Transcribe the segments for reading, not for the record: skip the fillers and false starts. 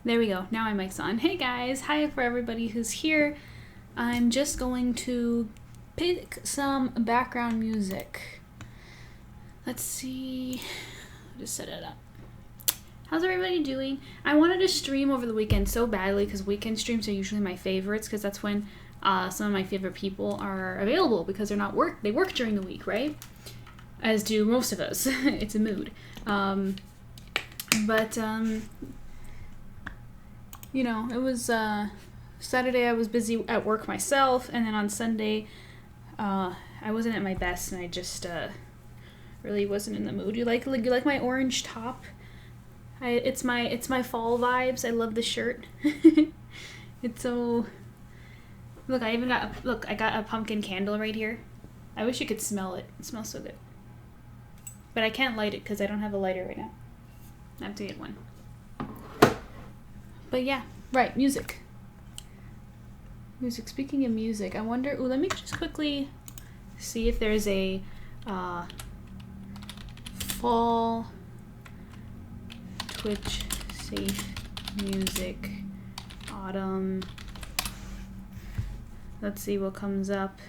There we go. Now my mic's on. Hey guys, hi for everybody who's here. I'm just going to pick some background music. Let's see. Just set it up. How's everybody doing? I wanted to stream over the weekend so badly because weekend streams are usually my favorites because that's when some of my favorite people are available because they're not they work during the week, right? As do most of us. It's a mood. You know, it was Saturday I was busy at work myself, and then on Sunday I wasn't at my best and I just really wasn't in the mood. You like my orange top? It's my fall vibes. I love the shirt. It's so... Look, I got a pumpkin candle right here. I wish you could smell it. It smells so good. But I can't light it because I don't have a lighter right now. I have to get one. But yeah, right, music. Music. Speaking of music, I wonder... Ooh, let me just quickly see if there's a fall Twitch safe music autumn. Let's see what comes up.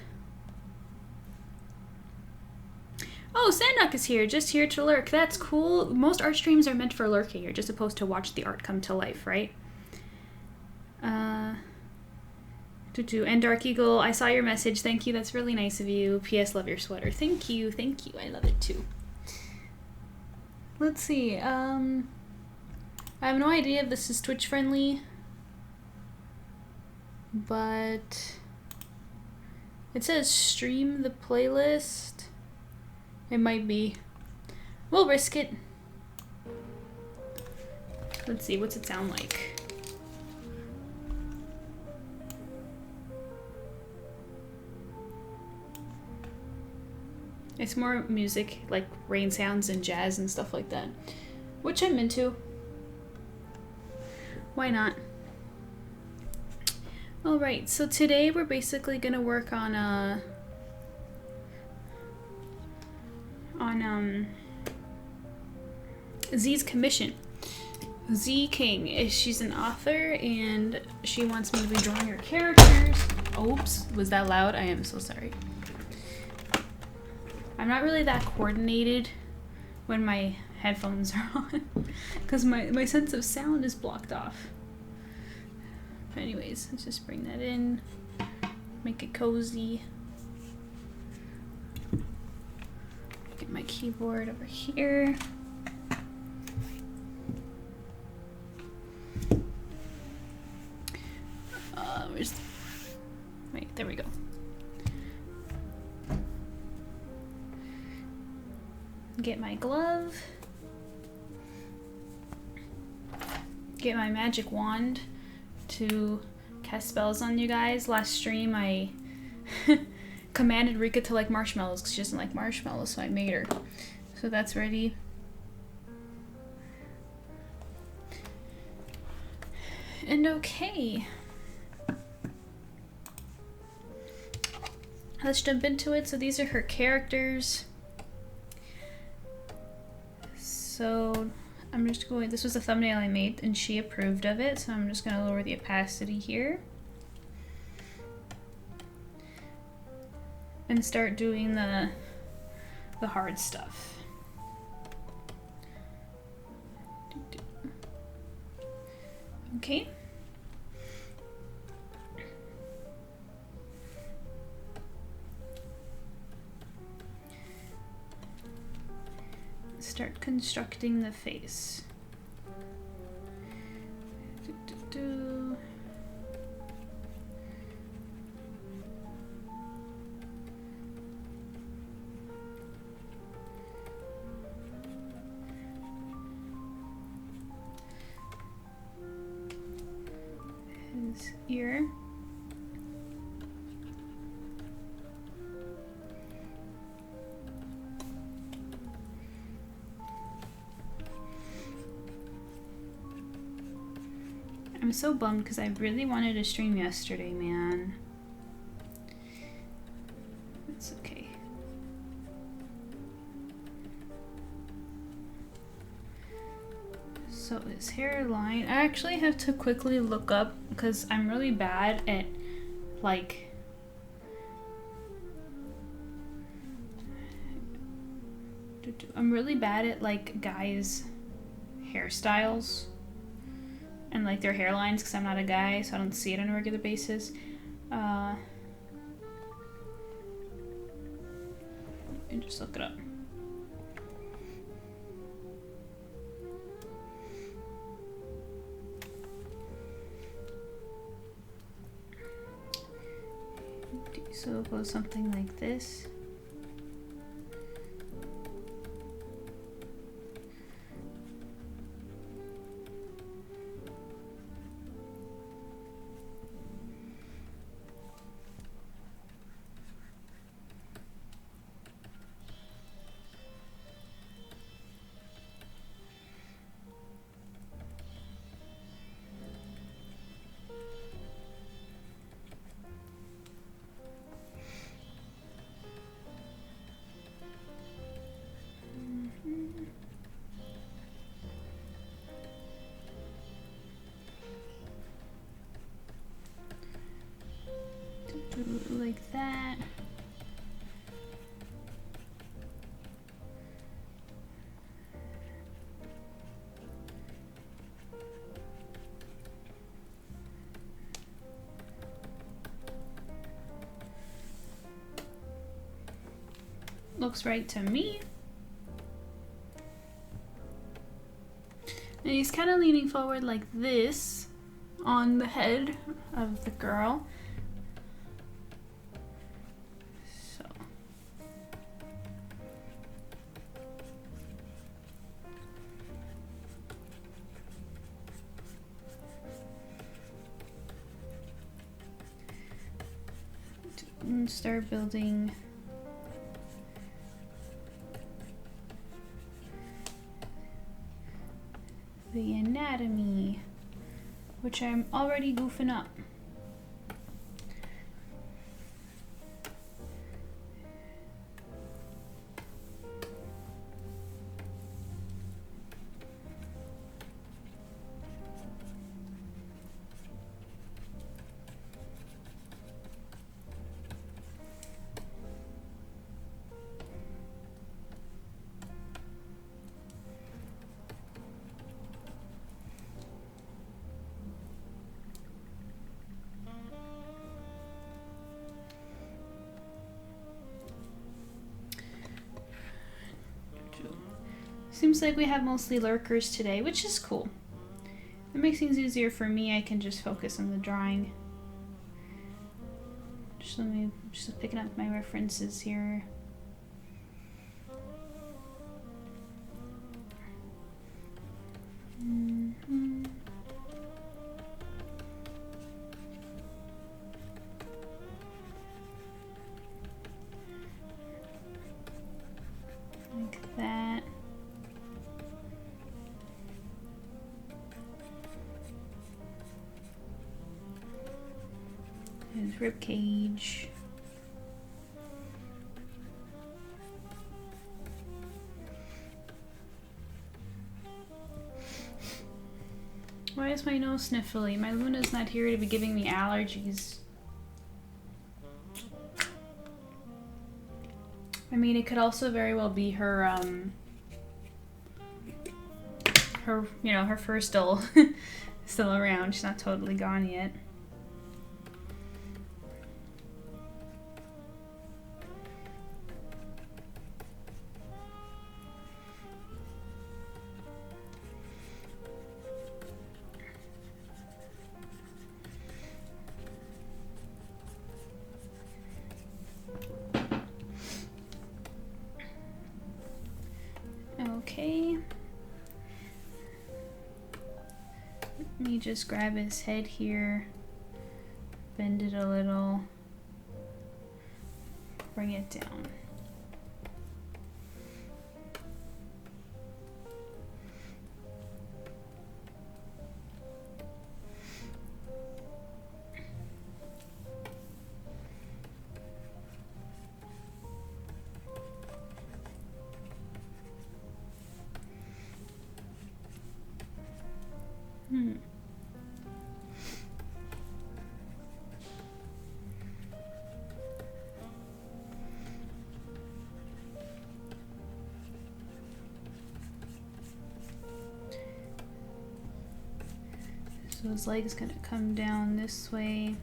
Oh, Sanduck is here, just here to lurk. That's cool. Most art streams are meant for lurking. You're just supposed to watch the art come to life, right? And Dark Eagle, I saw your message. Thank you. That's really nice of you. P.S. Love your sweater. Thank you. Thank you. I love it too. Let's see. I have no idea if this is Twitch friendly, but it says stream the playlist. It might be. We'll risk it. Let's see. What's it sound like? It's more music, like rain sounds and jazz and stuff like that, which I'm into. Why not? Alright, so today we're basically gonna work on Z's commission. Z King, she's an author and she wants me to be drawing her characters. Oops, was that loud? I am so sorry. I'm not really that coordinated when my headphones are on because my sense of sound is blocked off. But anyways, let's just bring that in, make it cozy. Get my keyboard over here. Wait, there we go. Get my glove. Get my magic wand to cast spells on you guys. Last stream I commanded Rika to like marshmallows because she doesn't like marshmallows, so I made her. So that's ready. And okay. Let's jump into it. So these are her characters. So I'm just going, this was a thumbnail I made and she approved of it, so I'm just going to lower the opacity here. And start doing the hard stuff. Okay. Start constructing the face. His ear. I'm so bummed because I really wanted to stream yesterday, man. It's okay. So his hairline, I actually have to quickly look up because I'm really bad at like guys' hairstyles and like their hairlines because I'm not a guy, so I don't see it on a regular basis. And just look it up. So it goes something like this. Like that. Looks right to me. And he's kind of leaning forward like this on the head of the girl. And start building the anatomy, which I'm already goofing up. Seems like we have mostly lurkers today, which is cool. It makes things easier for me. I can just focus on the drawing. Just picking up my references here. Like that. His rib cage. Why is my nose sniffly? My Luna's not here to be giving me allergies. I mean, it could also very well be her, her fur still around. She's not totally gone yet. Okay. Let me just grab his head here, bend it a little, bring it down. So his leg's gonna come down this way.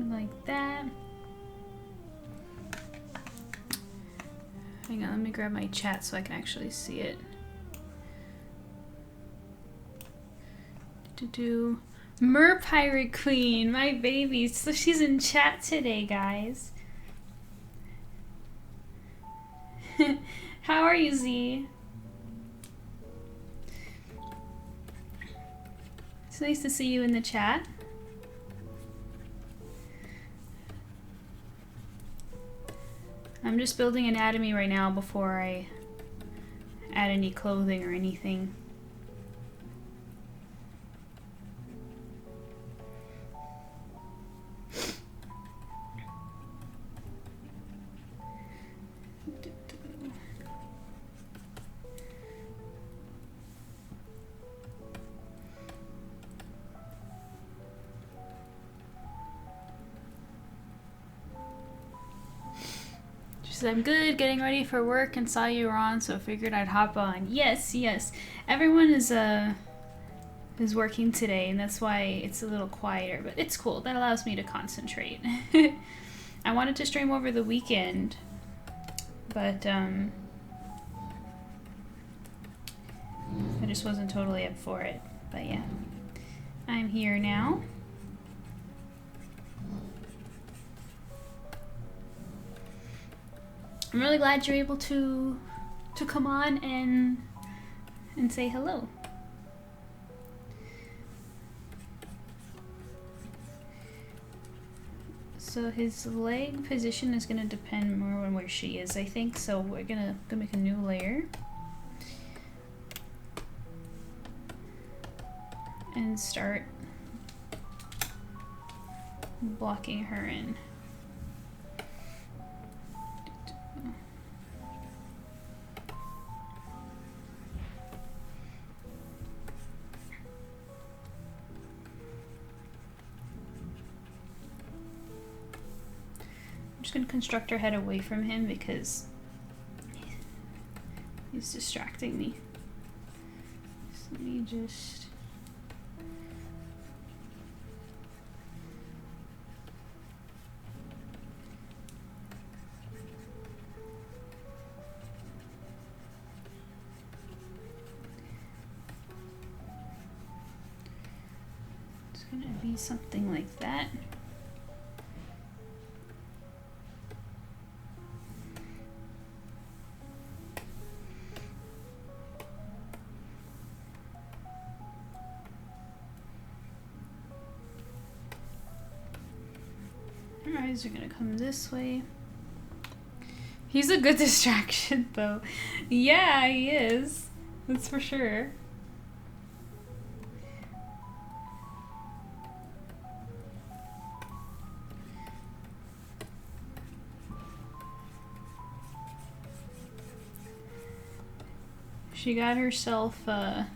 Like that. Hang on, let me grab my chat so I can actually see it. Mer Pirate Queen, my baby. So she's in chat today, guys. How are you, Z? It's nice to see you in the chat. I'm just building anatomy right now before I add any clothing or anything. I'm good, getting ready for work and saw you were on, so figured I'd hop on. Yes, yes. Everyone is working today, and that's why it's a little quieter, but it's cool. That allows me to concentrate. I wanted to stream over the weekend, but I just wasn't totally up for it. But yeah, I'm here now. I'm really glad you're able to come on and say hello. So his leg position is going to depend more on where she is, I think. So we're gonna make a new layer and start blocking her in. I'm just going to construct her head away from him because he's distracting me. So let me just... It's going to be something like that. Her eyes are gonna come this way. He's a good distraction though. Yeah, he is. That's for sure. She got herself a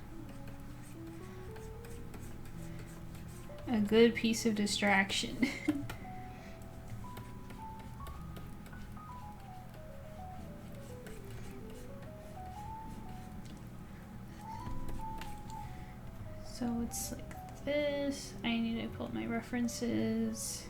good piece of distraction. So it's like this. I need to pull up my references.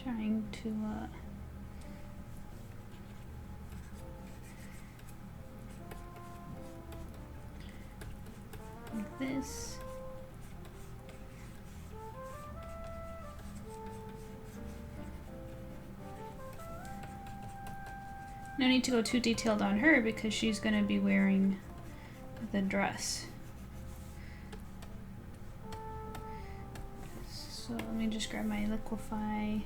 Trying to like this. No need to go too detailed on her because she's going to be wearing the dress. So let me just grab my liquify.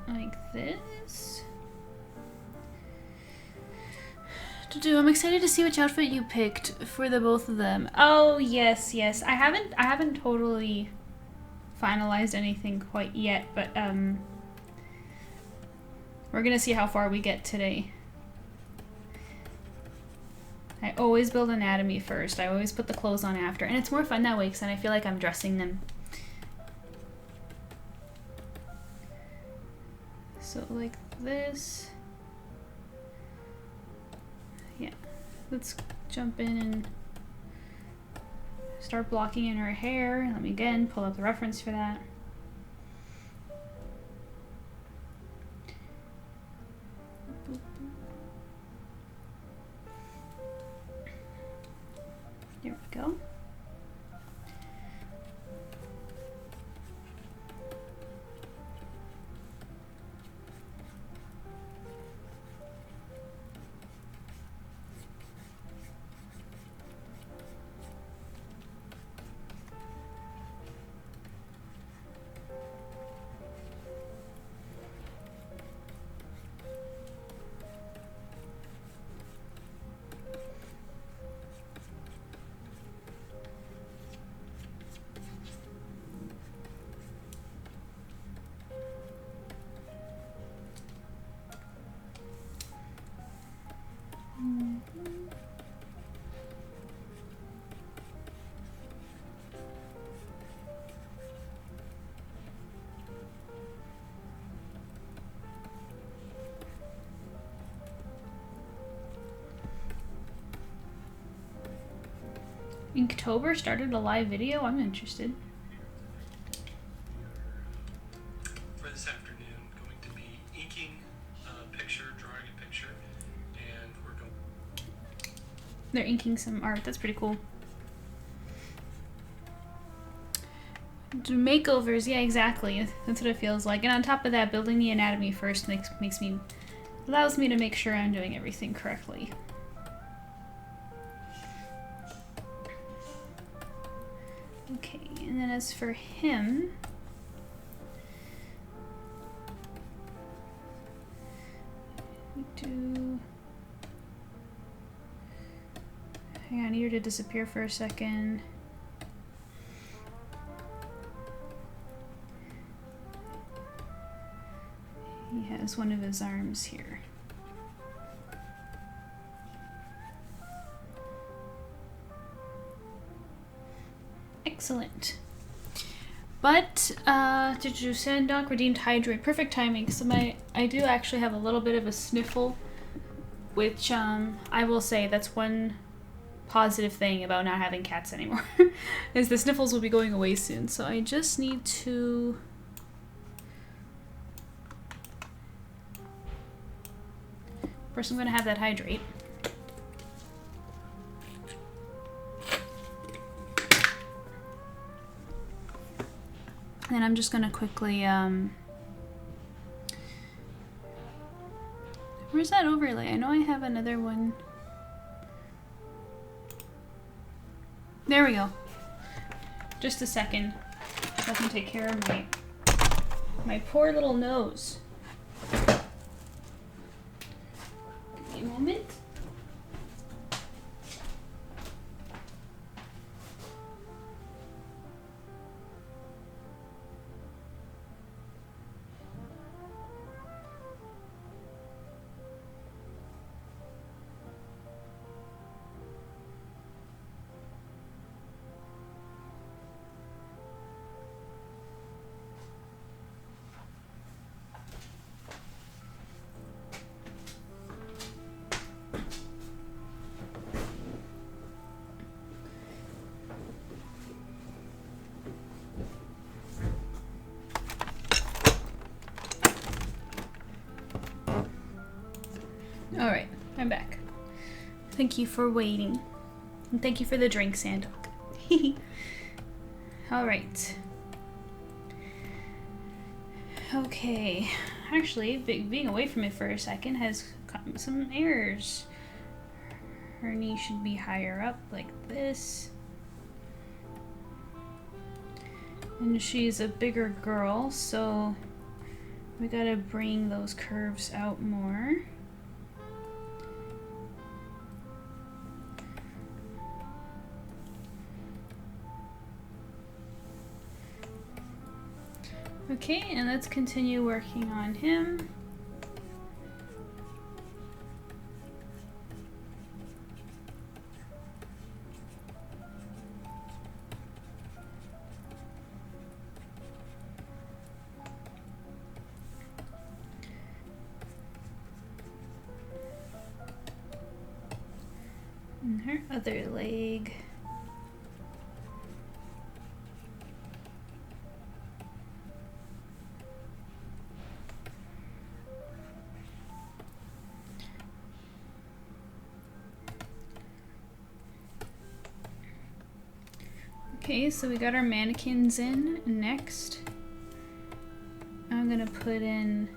Like this. I'm excited to see which outfit you picked for the both of them. Oh yes, yes. I haven't totally finalized anything quite yet, but we're gonna see how far we get today. I always build anatomy first. I always put the clothes on after, and it's more fun that way because then I feel like I'm dressing them. So like this. Yeah, let's jump in and start blocking in her hair. Let me again pull up the reference for that. There we go. Inktober started a live video? I'm interested. For this afternoon, going to be inking a picture, drawing a picture, and we're going... They're inking some art. That's pretty cool. Do makeovers, yeah, exactly. That's what it feels like. And on top of that, building the anatomy first allows me to make sure I'm doing everything correctly. Okay, and then as for him, we do... Hang on, I need her to disappear for a second. He has one of his arms here. Excellent. But did you send Doc redeemed hydrate? Perfect timing. So I do actually have a little bit of a sniffle, which I will say that's one positive thing about not having cats anymore, is the sniffles will be going away soon. So I just need to course, I'm gonna have that hydrate. And I'm just gonna quickly, where's that overlay? I know I have another one. There we go. Just a second. So I can take care of my poor little nose. Give me a moment. Alright, I'm back. Thank you for waiting. And thank you for the drink, Sandok. Alright. Okay. Actually, being away from it for a second has gotten some errors. Her knee should be higher up, like this. And she's a bigger girl, so we gotta bring those curves out more. Okay, and let's continue working on him. And her other leg. Okay, so we got our mannequins in. Next, I'm gonna put in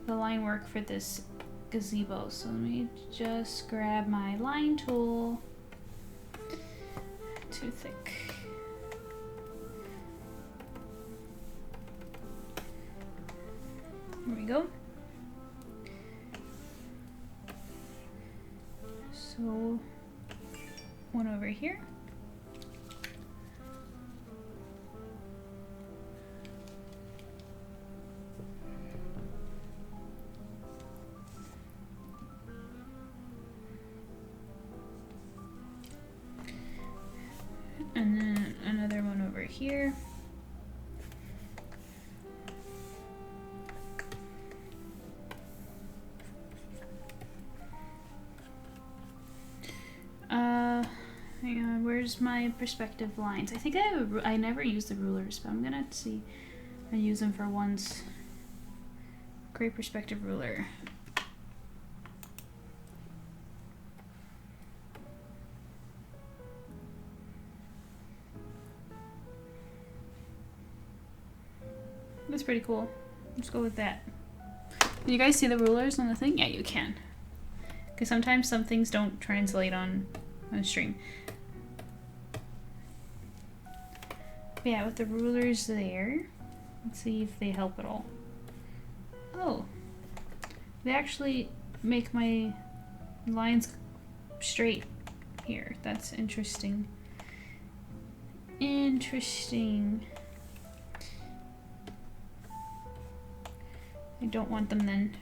the line work for this gazebo. So let me just grab my line tool. Too thick. Here we go. So one over here. And then another one over here. Hang on, where's my perspective lines? I think I never use the rulers, but I'm gonna see. I use them for once. Great perspective ruler. That's pretty cool. Let's go with that. Can you guys see the rulers on the thing? Yeah, you can. Because sometimes some things don't translate on stream. But yeah, with the rulers there, let's see if they help at all. Oh, they actually make my lines straight here. That's interesting. Interesting. I don't want them then.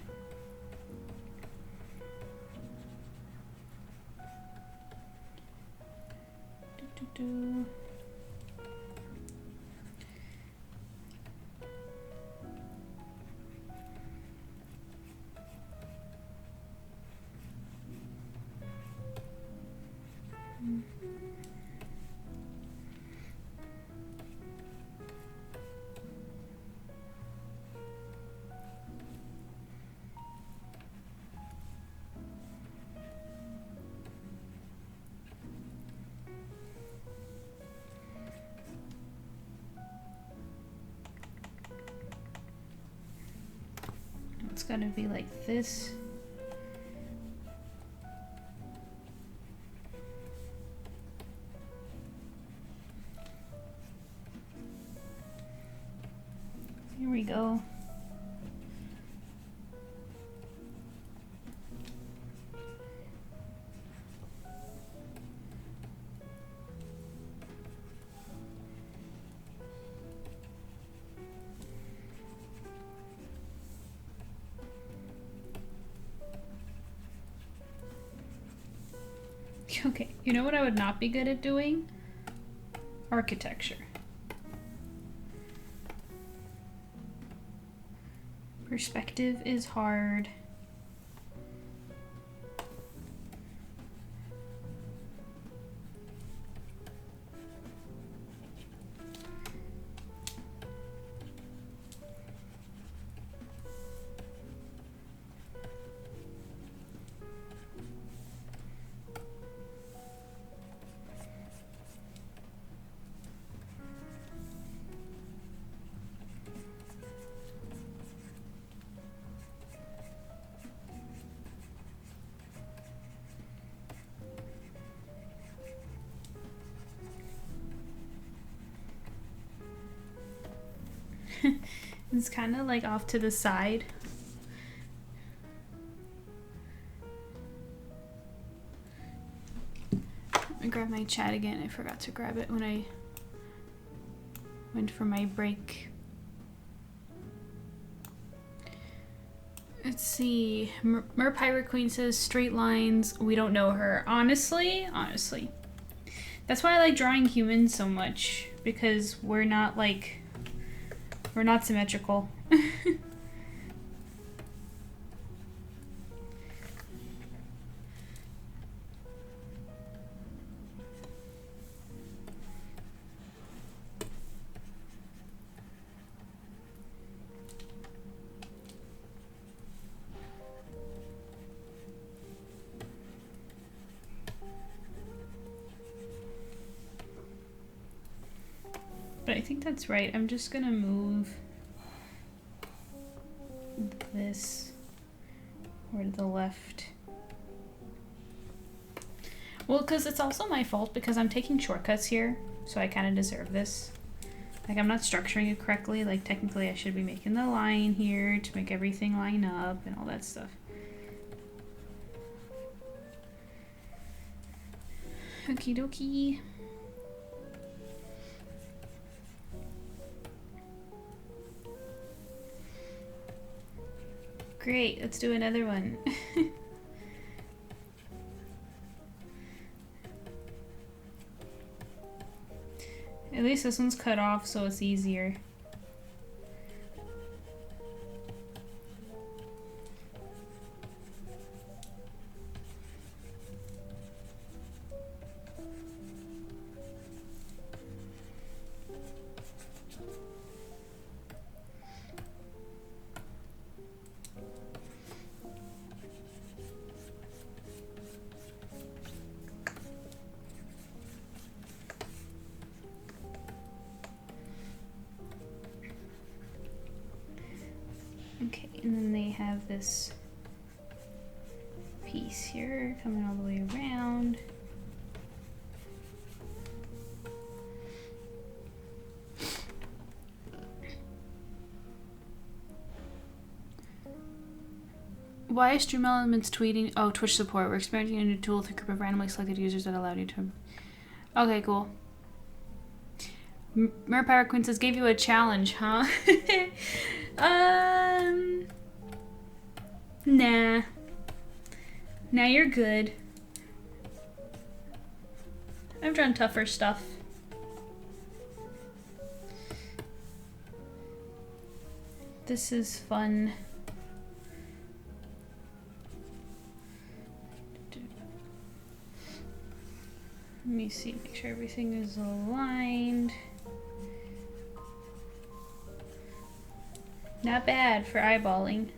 Do. gotta be like this. Here we go. Okay, you know what I would not be good at doing? Architecture. Perspective is hard. It's kind of like off to the side. Let me grab my chat again. I forgot to grab it when I went for my break. Let's see. Mer Pirate Queen says straight lines. We don't know her. Honestly. That's why I like drawing humans so much, because we're not symmetrical. But I think that's right. I'm just gonna move this or to the left. Well, because it's also my fault because I'm taking shortcuts here, so I kind of deserve this. Like, I'm not structuring it correctly. Like, technically I should be making the line here to make everything line up and all that stuff. Okie dokie. Great, let's do another one. At least this one's cut off, so it's easier. Okay, and then they have this piece here coming all the way around. Why is Stream Elements tweeting? Oh, Twitch support. We're experimenting a new tool with a group of randomly selected users that allowed you to... Okay, cool. Mer Pirate Queen says, gave you a challenge, huh? Nah. Nah, you're good. I've drawn tougher stuff. This is fun. Let me see, make sure everything is aligned. Not bad for eyeballing.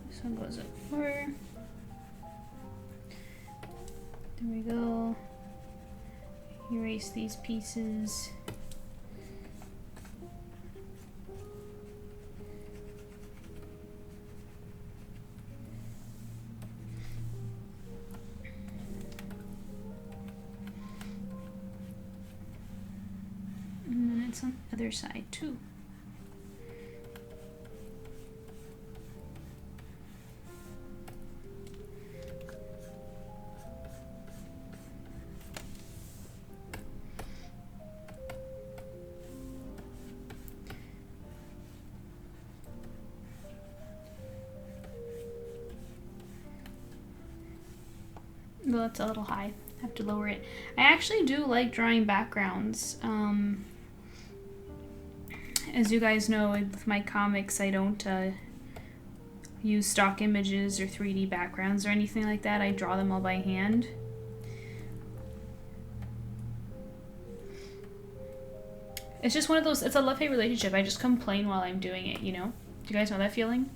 This one goes up more. There we go. Erase these pieces. it's on the other side too. Well, that's a little high. I have to lower it. I actually do like drawing backgrounds. As you guys know, with my comics, I don't use stock images or 3D backgrounds or anything like that. I draw them all by hand. It's just one of those, it's a love-hate relationship. I just complain while I'm doing it, you know? Do you guys know that feeling?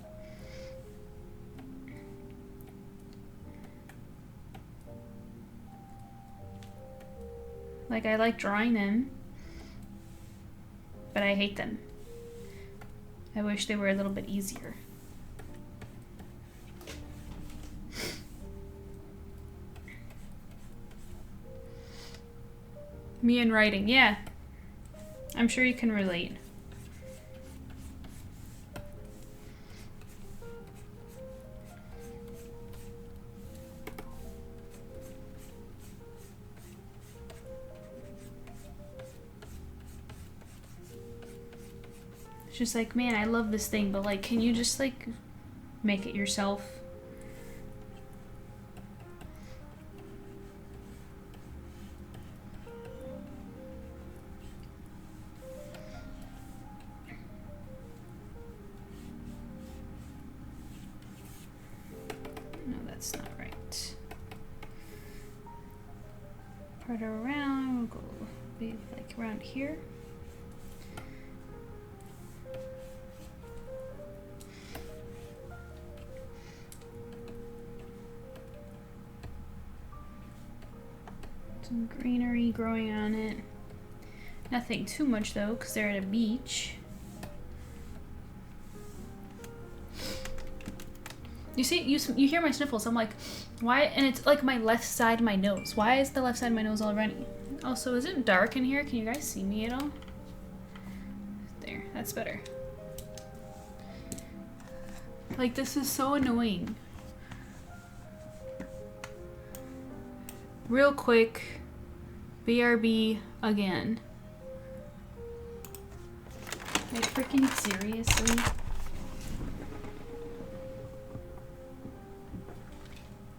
Like, I like drawing them, but I hate them. I wish they were a little bit easier. Me and writing, yeah. I'm sure you can relate. Just like, man, I love this thing, but like, can you just like make it yourself? No, that's not right. Part around, we'll go maybe like around here. Some greenery growing on it. Nothing too much though, because they're at a beach. You see, you hear my sniffles. I'm like, why? And it's like my left side of my nose. Why is the left side of my nose all runny? Also, is it dark in here? Can you guys see me at all? There, that's better. Like, this is so annoying. Real quick, BRB again. Like, freaking seriously?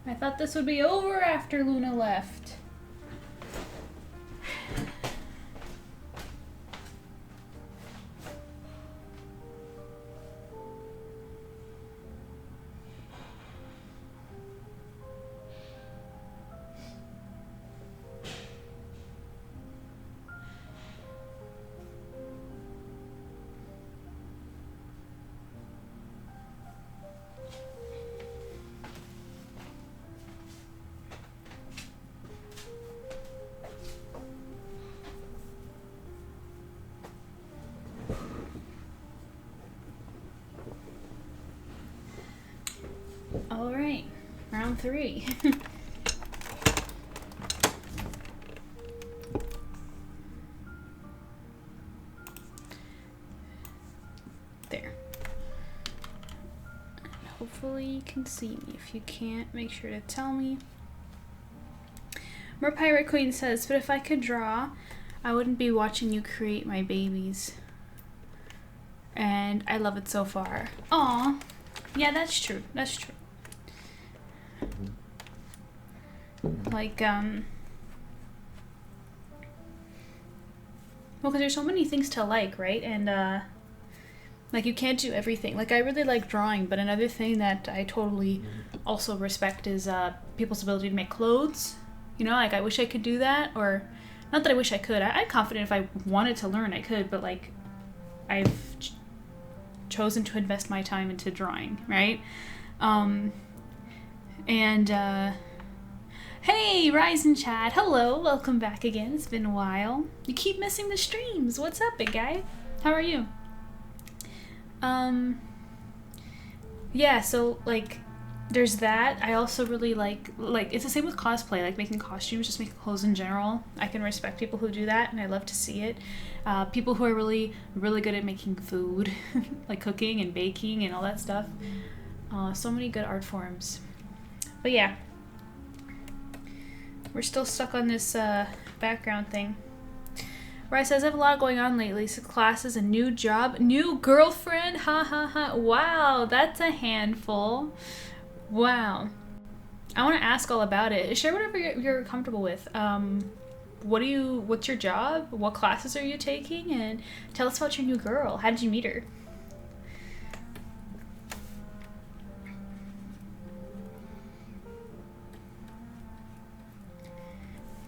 I thought this would be over after Luna left. All right, round 3. There. Hopefully you can see me. If you can't, make sure to tell me. More Pirate Queen says, but if I could draw, I wouldn't be watching you create my babies. And I love it so far. Aw. Yeah, that's true. That's true. Like, well, because there's so many things to like, right? And, like, you can't do everything. Like, I really like drawing, but another thing that I totally also respect is people's ability to make clothes. You know, like, I wish I could do that, or, not that I wish I could. I'm confident if I wanted to learn, I could, but, like, I've chosen to invest my time into drawing, right? Hey, Rise and Chad. Hello, welcome back again. It's been a while. You keep missing the streams. What's up, big guy? How are you? Yeah, so, like, there's that. I also really like it's the same with cosplay, like making costumes, just making clothes in general. I can respect people who do that, and I love to see it. People who are really good at making food, like cooking and baking and all that stuff. So many good art forms. But yeah, we're still stuck on this background thing. Rice says, I have a lot going on lately. 6 classes, a new job, new girlfriend. Ha ha ha. Wow, that's a handful. Wow. I want to ask all about it. Share whatever you're comfortable with. What's your job? What classes are you taking? And tell us about your new girl. How did you meet her?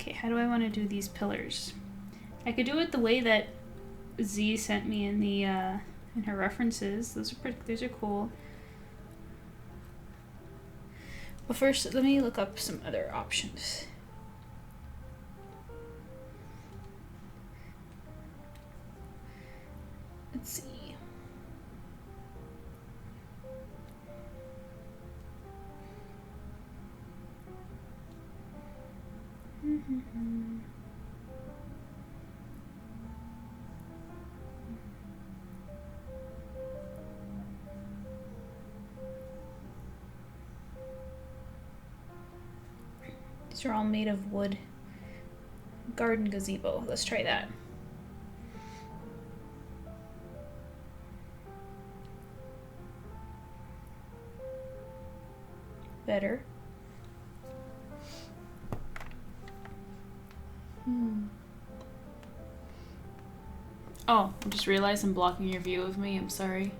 Okay, how do I want to do these pillars? I could do it the way that Z sent me in the in her references. Those are cool. But first, let me look up some other options. Let's see. These are all made of wood. Garden gazebo. Let's try that. Better. Oh, I just realized I'm blocking your view of me. I'm sorry.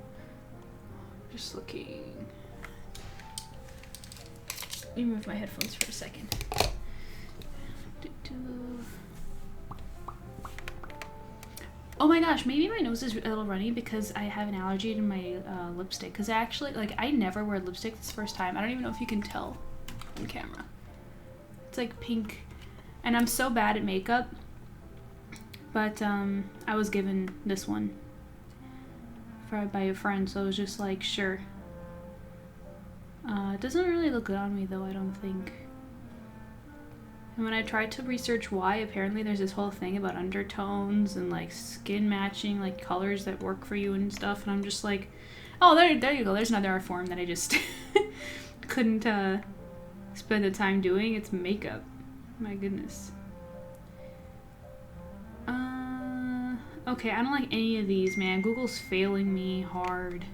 Just looking. Let me move my headphones for a second. Oh my gosh, maybe my nose is a little runny because I have an allergy to my lipstick. Because actually, like, I never wear lipstick this first time. I don't even know if you can tell on camera. It's like pink. And I'm so bad at makeup. But I was given this one by a friend, so I was just like, sure. It doesn't really look good on me though, I don't think. And when I tried to research why, apparently there's this whole thing about undertones and like skin matching, like colors that work for you and stuff. And I'm just like, oh, there you go. There's another art form that I just couldn't spend the time doing. It's makeup. My goodness. Okay, I don't like any of these, man. Google's failing me hard.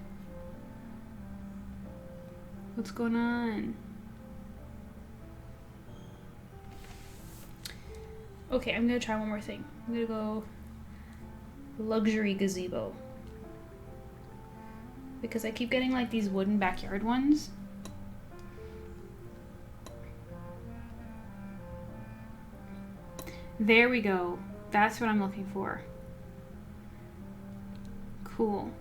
What's going on? Okay, I'm gonna try one more thing. I'm gonna go luxury gazebo. Because I keep getting like these wooden backyard ones. There we go. That's what I'm looking for. Cool.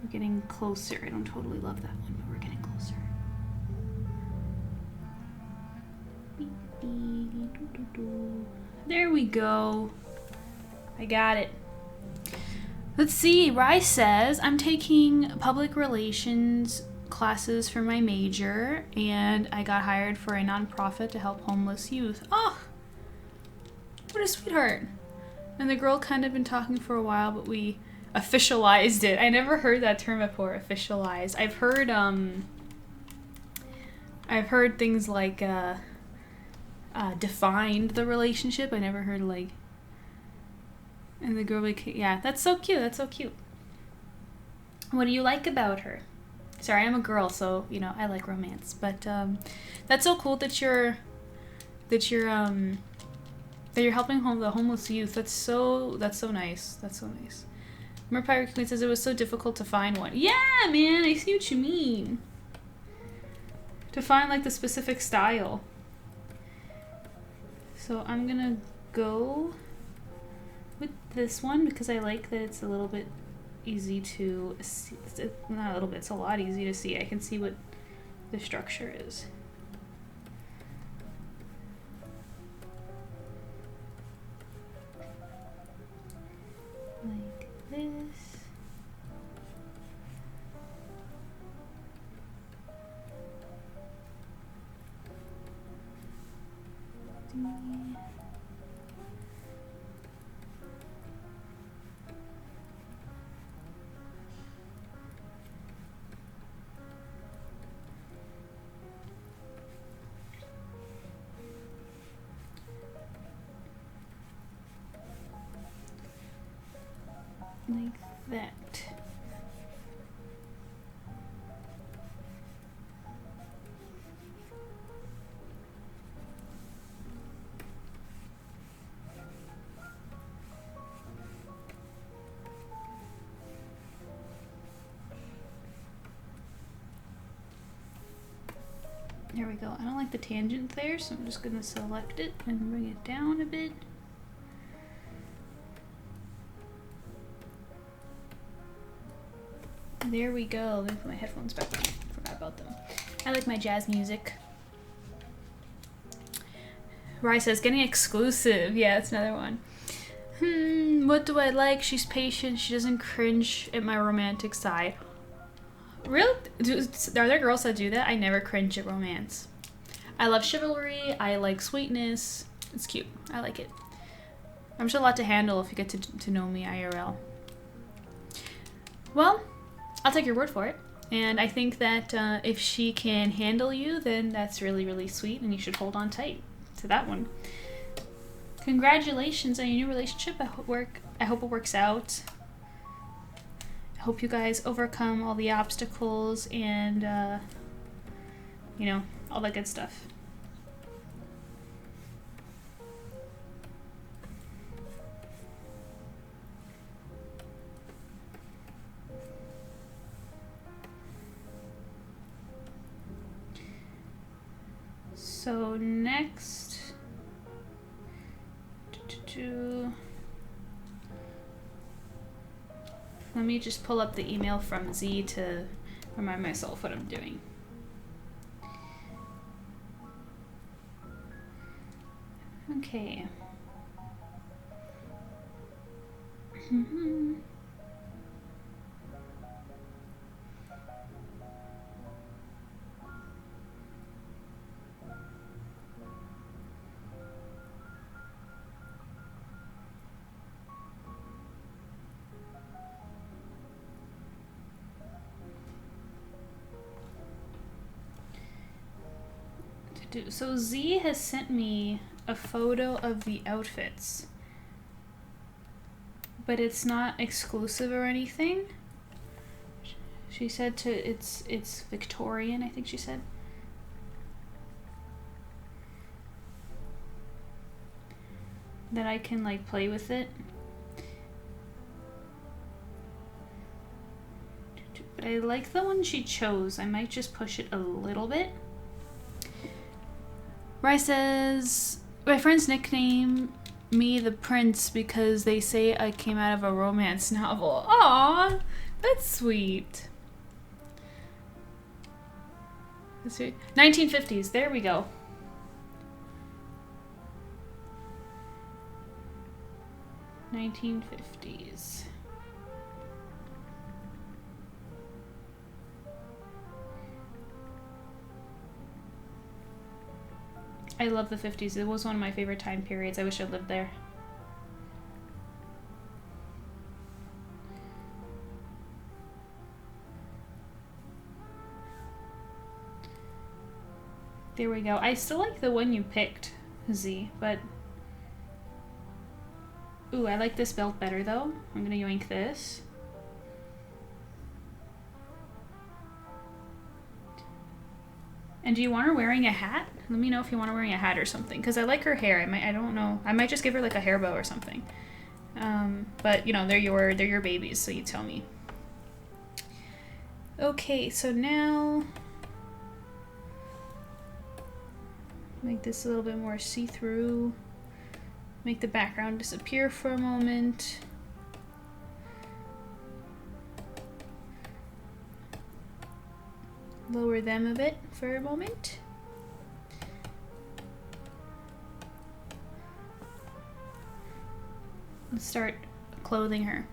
We're getting closer. I don't totally love that one, but we're getting closer. There we go. I got it. Let's see. Rye says, I'm taking public relations classes for my major, and I got hired for a nonprofit to help homeless youth. Oh, what a sweetheart. And the girl kind of been talking for a while, but we officialized it. I never heard that term before, officialized. I've heard things like defined the relationship. I never heard like, and the girl like, yeah, that's so cute. That's so cute. What do you like about her? Sorry, I'm a girl, so you know I like romance. But that's so cool that you're helping the homeless youth. That's so nice. That's so nice. Remember, Pirate Queen says it was so difficult to find one. Yeah, man, I see what you mean. To find like the specific style. So I'm gonna go with this one because I like that it's a little bit easy to see. Not a little bit, it's a lot easy to see. I can see what the structure is. Like this. Like that. There we go. I don't like the tangent there, so I'm just gonna select it and bring it down a bit. There we go. Let me put my headphones back on. Forgot about them. I like my jazz music. Rai says, getting exclusive. Yeah, that's another one. What do I like? She's patient. She doesn't cringe at my romantic side. Really? Are there girls that do that? I never cringe at romance. I love chivalry. I like sweetness. It's cute. I like it. I'm sure a lot to handle if you get to know me IRL. Well, I'll take your word for it. And I think that if she can handle you, then that's really, really sweet, and you should hold on tight to that one. Congratulations on your new relationship. I hope it works out. I hope you guys overcome all the obstacles and, you know, all that good stuff. So next, let me just pull up the email from Z to remind myself what I'm doing. Okay. So Z has sent me a photo of the outfits, but it's not exclusive or anything. She said it's Victorian, I think she said. That I can like play with it. But I like the one she chose. I might just push it a little bit. Rai says, my friends nickname me the prince because they say I came out of a romance novel. Aww, that's sweet. That's sweet. 1950s, there we go. '1950s. I love the 50s. It was one of my favorite time periods. I wish I lived there. There we go. I still like the one you picked, Z, but... Ooh, I like this belt better though. I'm gonna yoink this. And do you want her wearing a hat? Let me know if you want her wearing a hat or something, because I like her hair. I don't know. I might just give her like a hair bow or something. But you know, they're your babies, so you tell me. Okay, so now make this a little bit more see-through. Make the background disappear for a moment. Lower them a bit for a moment. Let's start clothing her.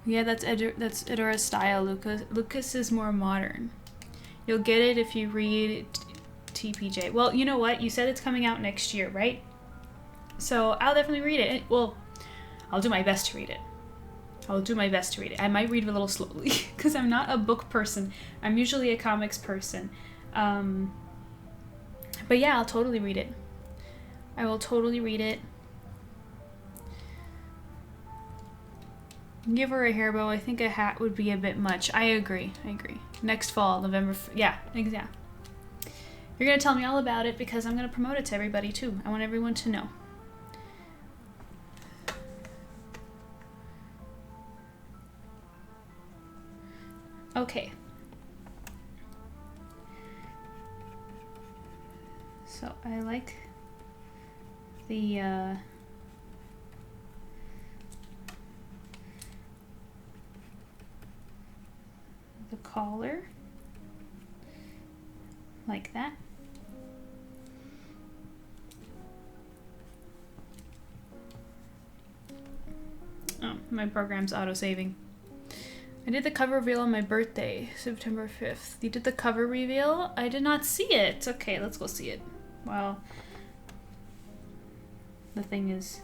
Yeah, that's Edora's style, Lucas. Lucas is more modern. You'll get it if you read TPJ. Well, you know what? You said it's coming out next year, right? So I'll definitely read it. Well, I'll do my best to read it. I might read it a little slowly because I'm not a book person. I'm usually a comics person. But yeah, I'll totally read it. I will totally read it. Give her a hair bow. I think a hat would be a bit much. I agree. Next fall, November. Yeah. You're going to tell me all about it because I'm going to promote it to everybody too. I want everyone to know. Okay. So I like the collar, like that. Oh, my program's auto-saving. I did the cover reveal on my birthday, September 5th. You did the cover reveal? I did not see it. Okay, let's go see it. Wow. The thing is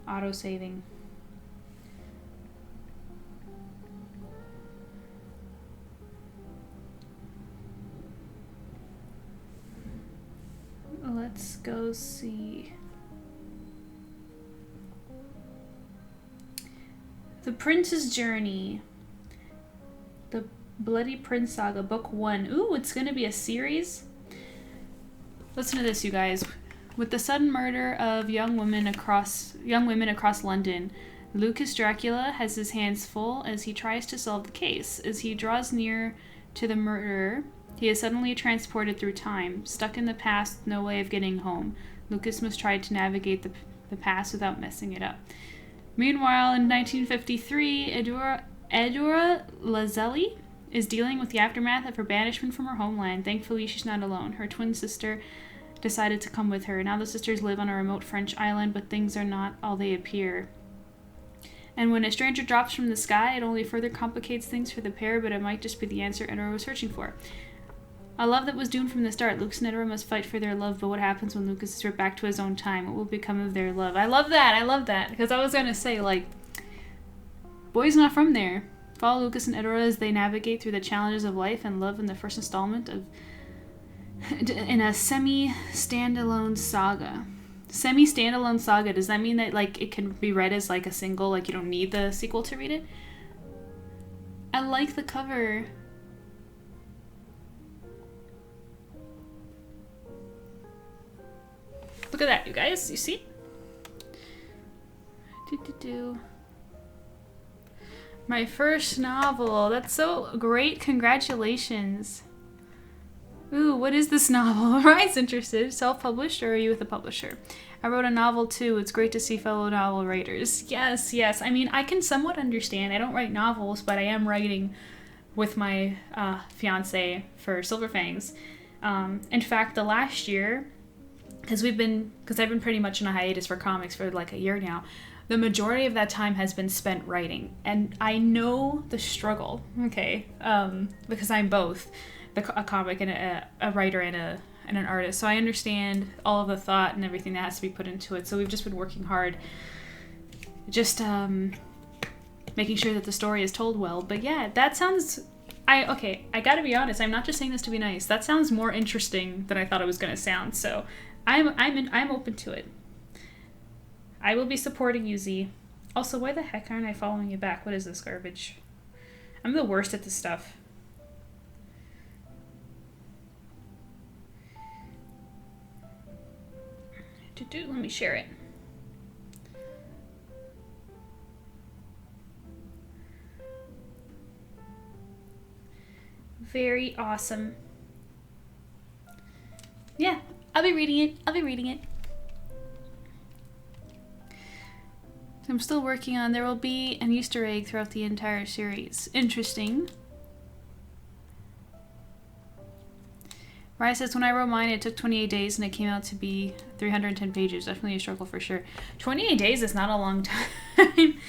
auto-saving. Let's go see. The Prince's Journey. The Bloody Prince Saga, Book 1. Ooh, it's gonna be a series? Listen to this, you guys. With the sudden murder of young women across London, Lucas Dracula has his hands full as he tries to solve the case. As he draws near to the murderer, he is suddenly transported through time. Stuck in the past, no way of getting home. Lucas must try to navigate the past without messing it up. Meanwhile, in 1953, Edura Lazelli is dealing with the aftermath of her banishment from her homeland. Thankfully, she's not alone. Her twin sister decided to come with her. Now the sisters live on a remote French island, but things are not all they appear. And when a stranger drops from the sky, it only further complicates things for the pair, but it might just be the answer Edora was searching for. A love that was doomed from the start. Lucas and Edora must fight for their love, but what happens when Lucas is ripped back to his own time? What will become of their love? I love that, because I was going to say, like, boy's not from there. Follow Lucas and Edora as they navigate through the challenges of life and love in the first installment in a semi-standalone saga. Semi-standalone saga, does that mean that, like, it can be read as, like, a single, like, you don't need the sequel to read it? I like the cover. Look at that, you guys. You see? My first novel. That's so great. Congratulations. Ooh, what is this novel? Ryan's interested. Self-published, or are you with a publisher? I wrote a novel too. It's great to see fellow novel writers. Yes. I mean, I can somewhat understand. I don't write novels, but I am writing with my fiance for FANGS. In fact, the last year, because I've been pretty much in a hiatus for comics for like a year now, the majority of that time has been spent writing. And I know the struggle, okay, because I'm both a comic and a writer and an artist. So I understand all of the thought and everything that has to be put into it. So we've just been working hard, just making sure that the story is told well. But yeah, that sounds... I gotta be honest, I'm not just saying this to be nice. That sounds more interesting than I thought it was gonna sound. So I'm open to it. I will be supporting you, Z. Also, why the heck aren't I following you back? What is this garbage? I'm the worst at this stuff. Let me share it. Very awesome. Yeah, I'll be reading it. I'm still working on. There will be an Easter egg throughout the entire series. Interesting. Ryan says, when I wrote mine, it took 28 days and it came out to be 310 pages. Definitely a struggle for sure. 28 days is not a long time.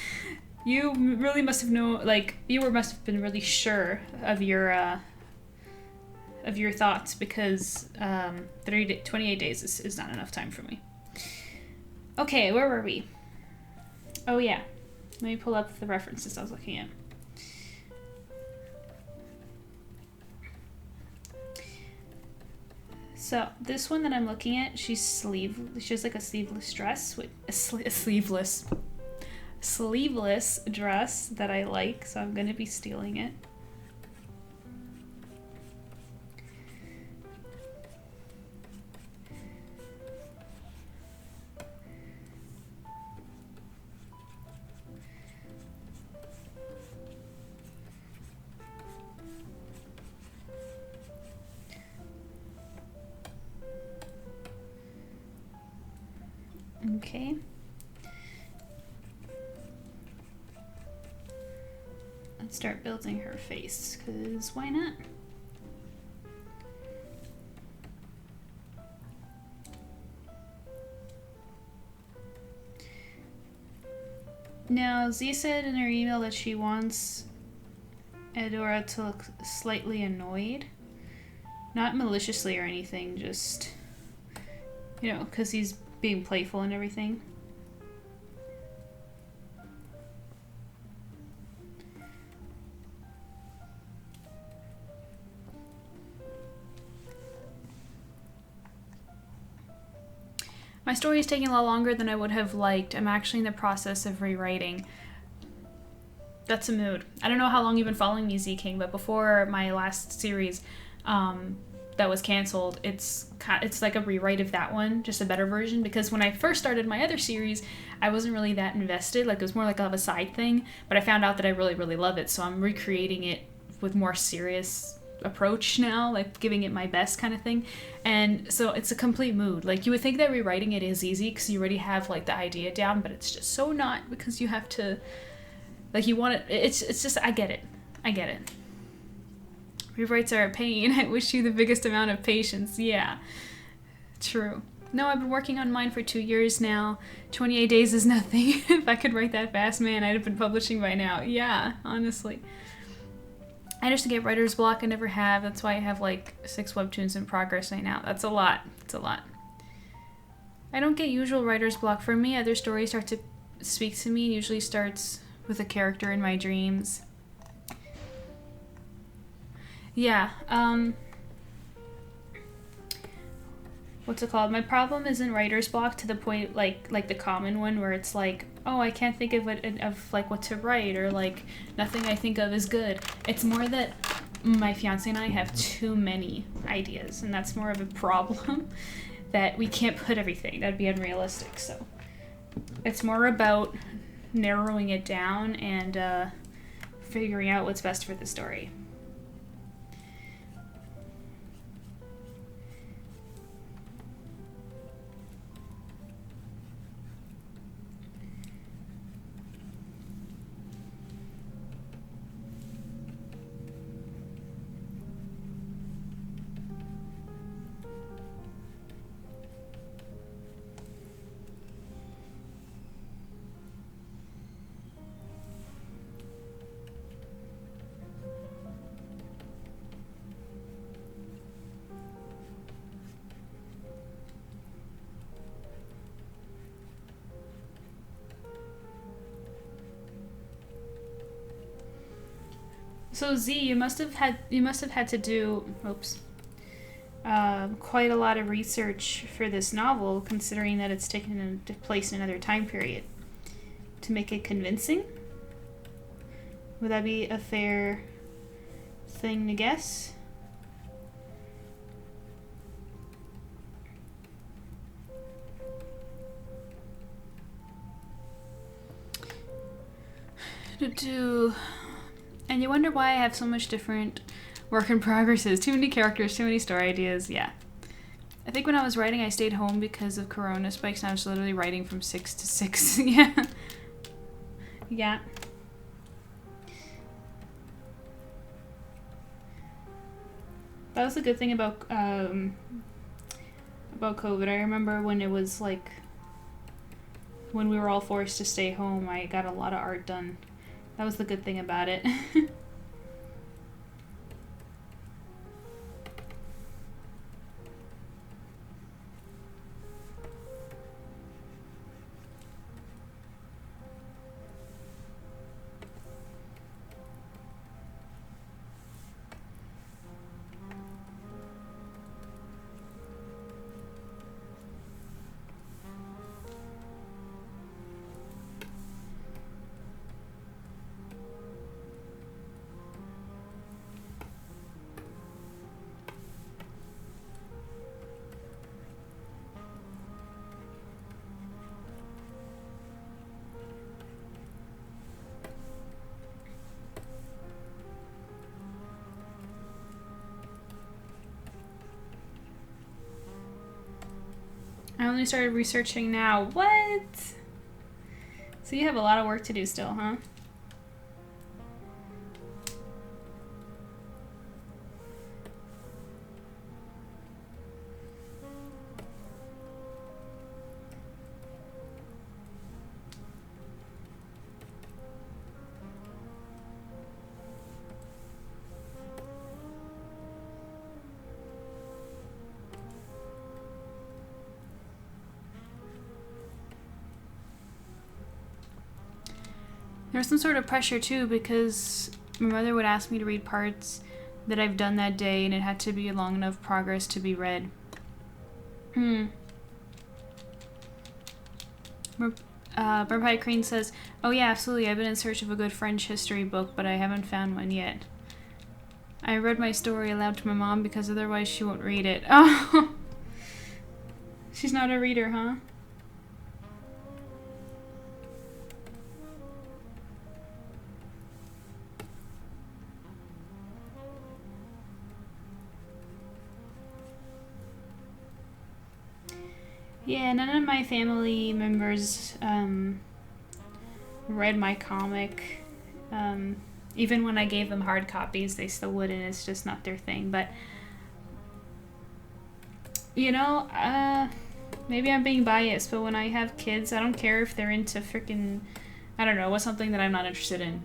You really must have known, like, you must have been really sure of your of your thoughts, because 28 days is not enough time for me. Okay, where were we? Oh yeah, let me pull up the references I was looking at. So this one that I'm looking at, she has like a sleeveless dress with a sleeveless dress that I like, so I'm gonna be stealing it. Okay. Let's start building her face, because why not? Now, Z said in her email that she wants Edora to look slightly annoyed. Not maliciously or anything, just, you know, because he's being playful and everything. My story is taking a lot longer than I would have liked. I'm actually in the process of rewriting. That's a mood. I don't know how long you've been following me, Z King, but before my last series that was canceled, it's like a rewrite of that one, just a better version, because when I first started my other series, I wasn't really that invested. Like, it was more like of a side thing, but I found out that I really, really love it, so I'm recreating it with more serious approach now, like giving it my best kind of thing. And so it's a complete mood. Like, you would think that rewriting it is easy because you already have like the idea down, but it's just so not, because you have to, like, you want it. It's just, I get it. Rewrites are a pain. I wish you the biggest amount of patience. Yeah, true. No, I've been working on mine for 2 years now. 28 days is nothing. If I could write that fast, man, I'd have been publishing by now. Yeah, honestly. I used to get writer's block. I never have. That's why I have like 6 webtoons in progress right now. That's a lot. It's a lot. I don't get usual writer's block. For me, other stories start to speak to me. It usually starts with a character in my dreams. Yeah, what's it called? My problem isn't writer's block to the point like the common one where it's like, oh, I can't think of what to write, or like nothing I think of is good. It's more that my fiance and I have too many ideas, and that's more of a problem that we can't put everything. That'd be unrealistic. So it's more about narrowing it down and figuring out what's best for the story. So Z, you must have had to do, quite a lot of research for this novel, considering that it's taken place in another time period. To make it convincing? Would that be a fair thing to guess? And you wonder why I have so much different work in progresses. Too many characters, too many story ideas. Yeah. I think when I was writing, I stayed home because of corona spikes, and I was literally writing from 6 to 6. Yeah. Yeah. That was a good thing about COVID. I remember when it was like, when we were all forced to stay home, I got a lot of art done. That was the good thing about it. only started researching now. What? So you have a lot of work to do still, huh? There's some sort of pressure too, because my mother would ask me to read parts that I've done that day, and it had to be long enough progress to be read. Vampire Crane says, "Oh yeah, absolutely. I've been in search of a good French history book, but I haven't found one yet. I read my story aloud to my mom because otherwise she won't read it." Oh, she's not a reader, huh? Yeah, none of my family members read my comic. Even when I gave them hard copies, they still wouldn't. It's just not their thing. But, you know, maybe I'm being biased, but when I have kids, I don't care if they're into freaking, I don't know, what's something that I'm not interested in.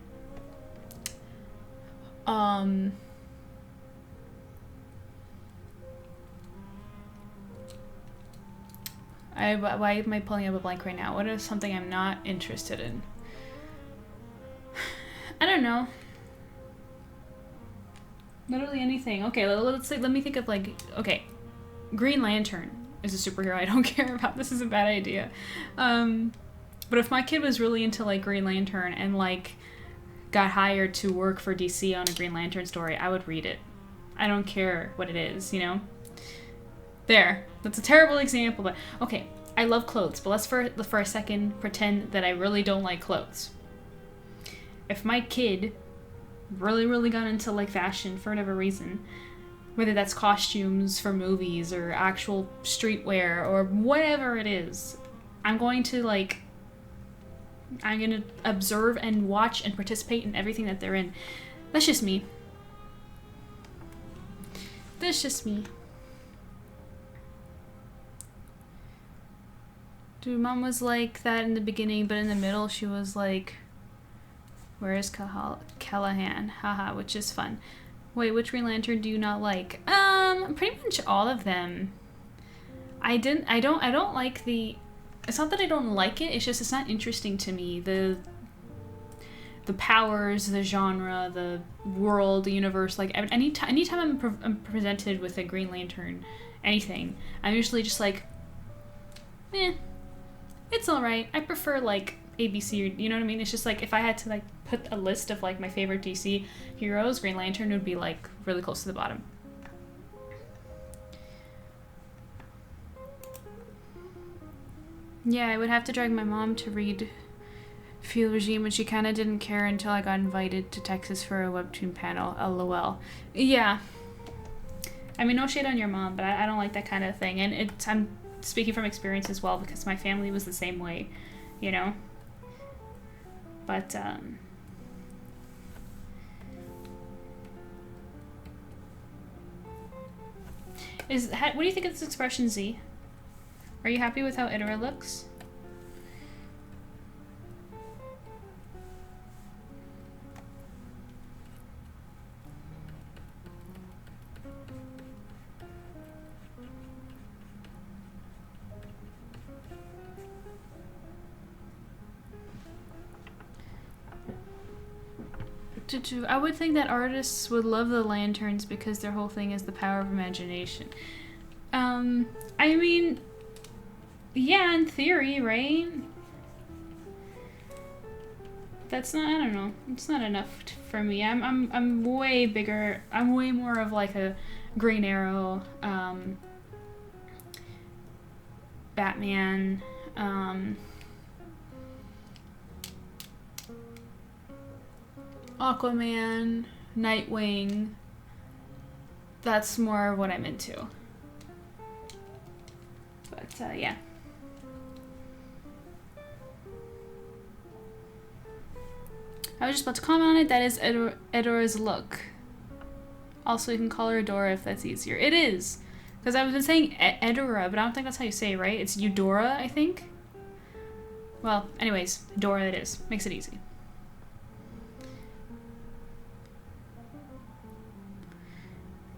Why am I pulling up a blank right now? What is something I'm not interested in? I don't know. Literally anything. Okay, let me think of like, okay, Green Lantern is a superhero I don't care about. This is a bad idea. But if my kid was really into like Green Lantern and like got hired to work for DC on a Green Lantern story, I would read it. I don't care what it is, you know? There. That's a terrible example, but okay, I love clothes, but let's for a second pretend that I really don't like clothes. If my kid really got into like fashion for whatever reason, whether that's costumes for movies or actual streetwear or whatever it is, I'm going to observe and watch and participate in everything that they're in. That's just me. That's just me. Dude, Mom was like that in the beginning, but in the middle she was like, "Where is Callahan?" Haha, which is fun. Wait, which Green Lantern do you not like? Pretty much all of them. I don't like the... It's not that I don't like it, it's just it's not interesting to me. The powers, the genre, the world, the universe, like anytime I'm presented with a Green Lantern, anything, I'm usually just like, it's alright. I prefer like ABC, you know what I mean? It's just like if I had to like put a list of like my favorite DC heroes, Green Lantern would be like really close to the bottom. Yeah, I would have to drag my mom to read Field Regime, and she kind of didn't care until I got invited to Texas for a Webtoon panel. LOL. Yeah. I mean, no shade on your mom, but I don't like that kind of thing. And I'm speaking from experience as well, because my family was the same way, you know? But, what do you think of this expression, Z? Are you happy with how Itera looks? I would think that artists would love the lanterns because their whole thing is the power of imagination. I mean, yeah, in theory, right? That's not, I don't know, it's not enough for me. I'm way bigger, I'm way more of like a Green Arrow, Batman, Aquaman, Nightwing. That's more what I'm into. But, yeah. I was just about to comment on it. That is Edora's look. Also, you can call her Adora if that's easier. It is. Because I've been saying Edora, but I don't think that's how you say it, right? It's Eudora, I think. Well, anyways, Dora it is. Makes it easy.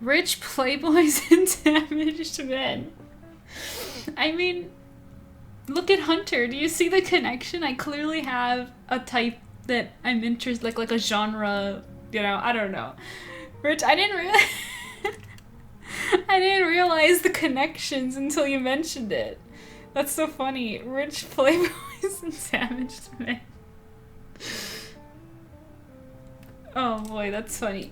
Rich playboys and damaged men. I mean, look at Hunter. Do you see the connection? I clearly have a type that I'm interested, like a genre, you know, I don't know. Rich, I didn't realize the connections until you mentioned it. That's so funny. Rich playboys and damaged men. Oh boy, that's funny.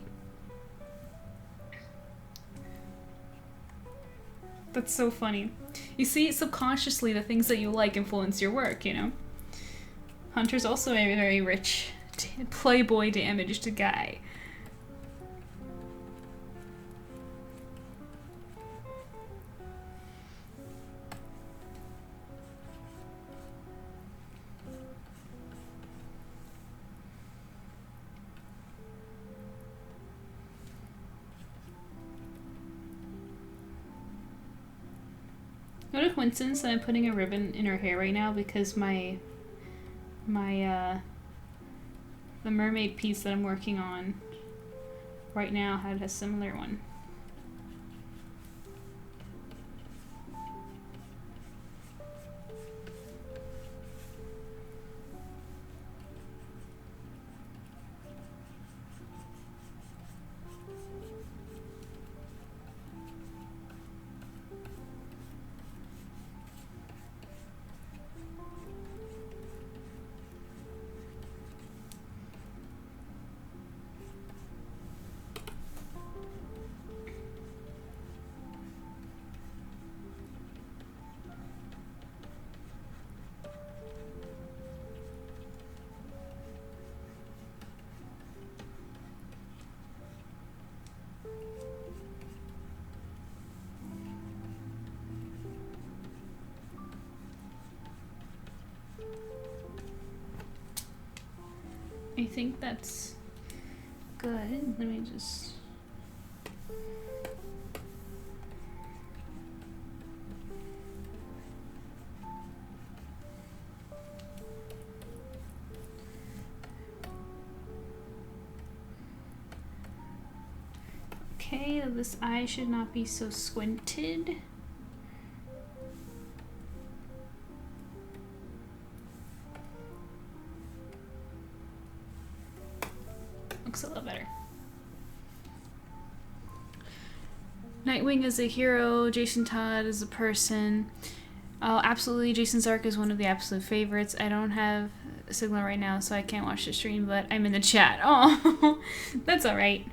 That's so funny. You see, subconsciously, the things that you like influence your work, you know? Hunter's also a very rich, playboy damaged guy. What a coincidence that I'm putting a ribbon in her hair right now because the mermaid piece that I'm working on right now had a similar one. I think that's good. Let me just... Okay, this eye should not be so squinted. Looks a little better. Nightwing is a hero, Jason Todd is a person. Oh, absolutely, Jason Zark is one of the absolute favorites. I don't have a signal right now, so I can't watch the stream, but I'm in the chat. Oh, that's alright.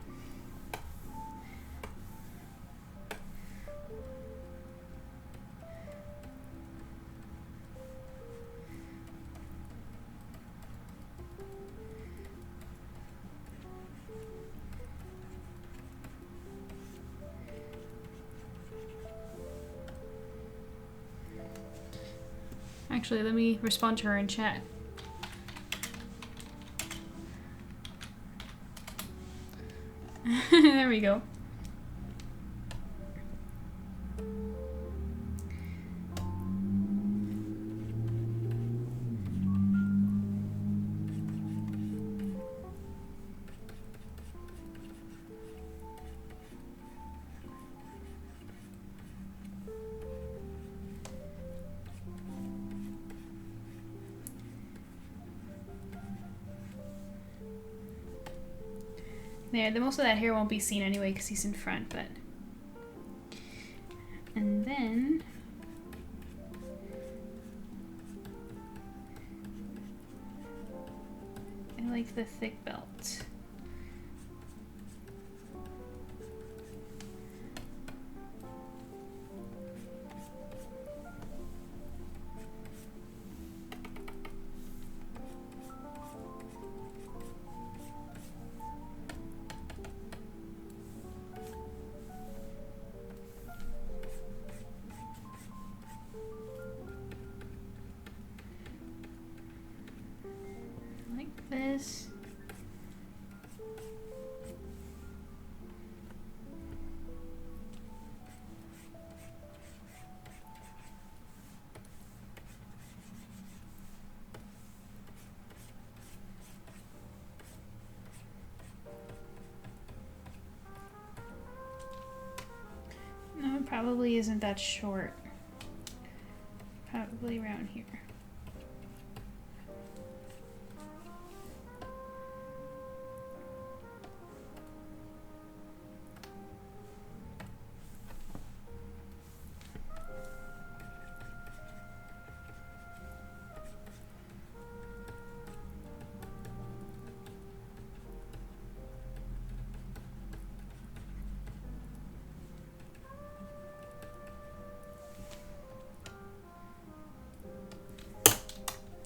Actually, let me respond to her in chat. There we go. There, the most of that hair won't be seen anyway because he's in front, but... And then... I like the thick belt. This. probably isn't that short. Probably around here.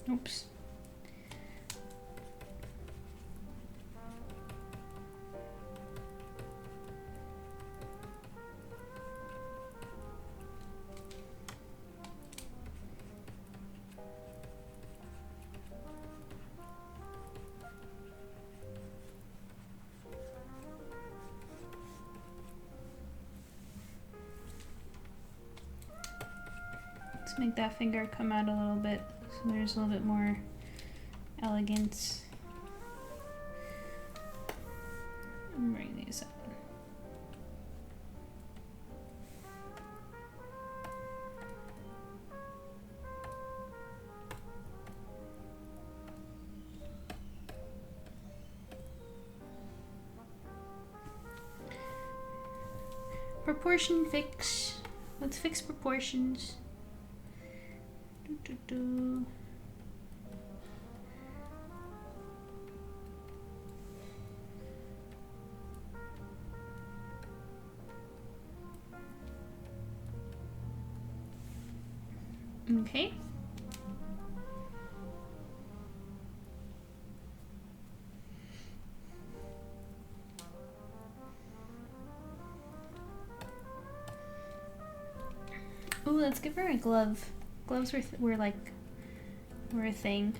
Oops. Let's make that finger come out a little bit so there's a little bit more elegance. And bring these up. Proportion fix. Let's fix proportions. Do. Okay. Ooh, let's give her a glove. Gloves were a thing.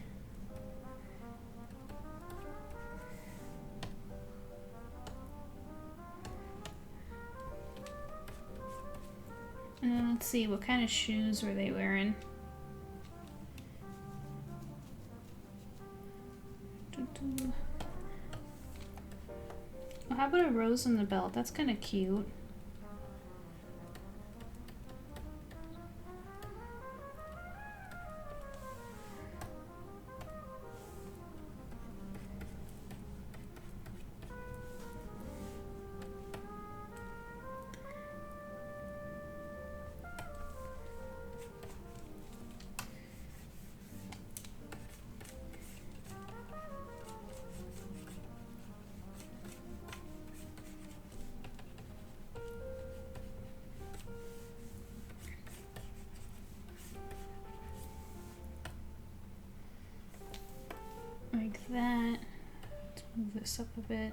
And then let's see, what kind of shoes were they wearing? Well, how about a rose on the belt? That's kind of cute. Like that. Let's move this up a bit.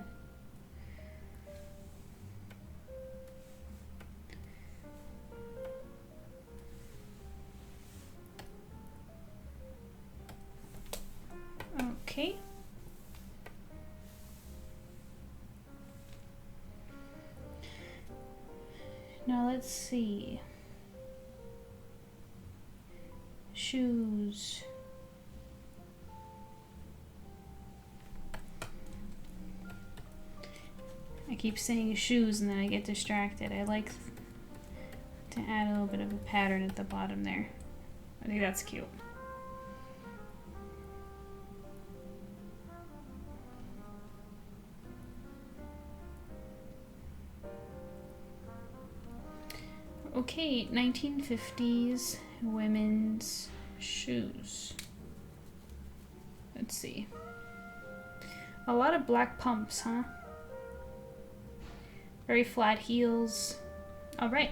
Okay. Now let's see. Shoes. I keep saying shoes and then I get distracted. I like to add a little bit of a pattern at the bottom there. I think that's cute. Okay, 1950s women's shoes. Let's see. A lot of black pumps, huh? Very flat heels. All right.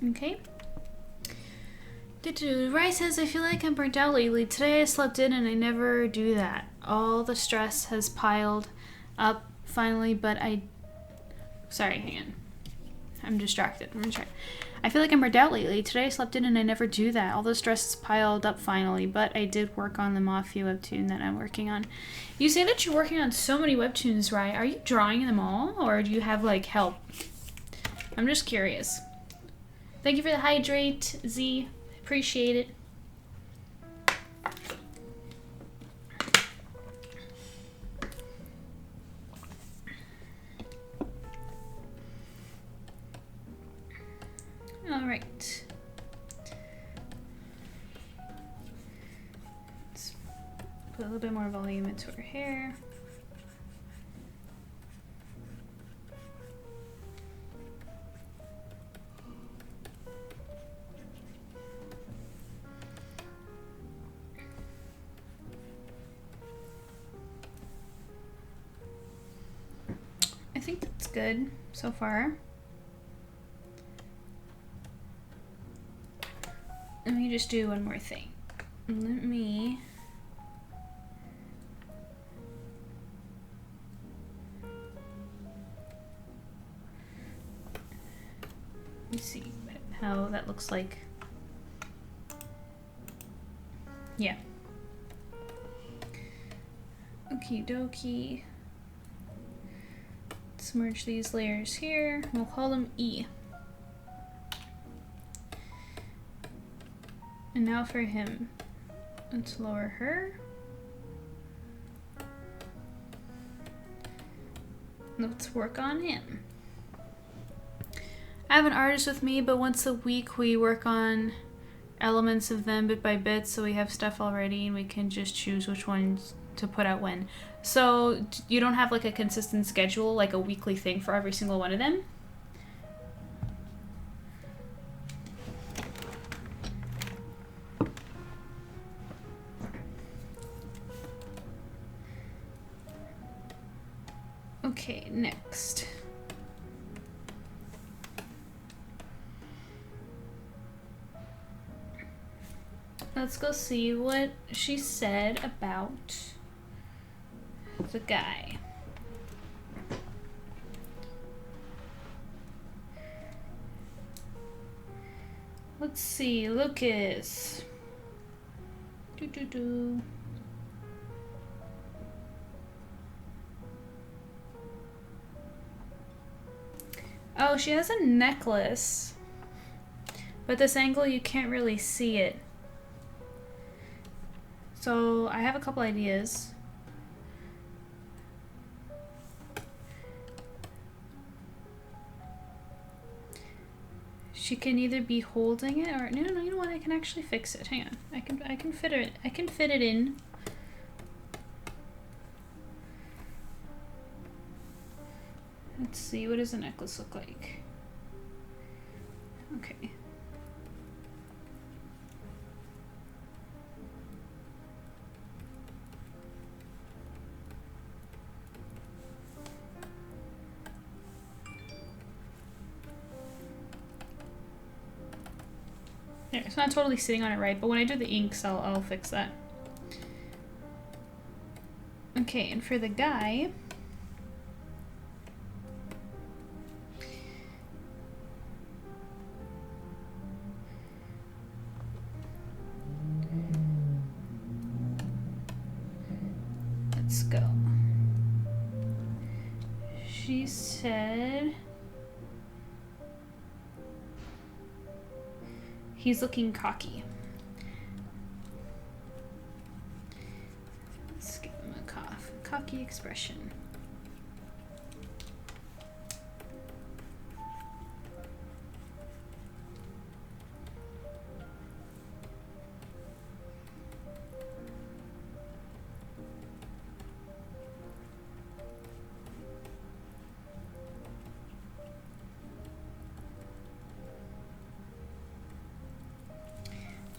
Okay. Rai says, I feel like I'm burnt out lately. Today I slept in and I never do that. All the stress has piled up finally, but Sorry, hang on. I'm distracted. I'm gonna try. I feel like I'm burnt out lately. Today I slept in and I never do that. All the stress has piled up finally, but I did work on the Mafia webtoon that I'm working on. You say that you're working on so many webtoons, Rai. Are you drawing them all, or do you have, like, help? I'm just curious. Thank you for the hydrate, Z. Appreciate it. All right. Let's put a little bit more volume into her hair. I think that's good so far. Let me just do one more thing. Let me see how that looks like. Yeah. Okie dokie. Let's merge these layers here. We'll call them E. And now for him. Let's lower her. Let's work on him. I have an artist with me, but once a week we work on elements of them bit by bit, so we have stuff already and we can just choose which ones to put out when. So you don't have like a consistent schedule, like a weekly thing for every single one of them? Okay, next. Let's go see what she said about the guy. Let's see, Lucas. Doo-doo-doo. Oh, she has a necklace. But this angle, you can't really see it. So I have a couple ideas. She can either be holding it or no, you know what? I can actually fix it. Hang on. I can fit it. I can fit it in. Let's see. What does the necklace look like? Okay. There, it's not totally sitting on it right, but when I do the inks, I'll fix that. Okay, and for the guy, let's go. She said he's looking cocky. Let's give him a cocky expression.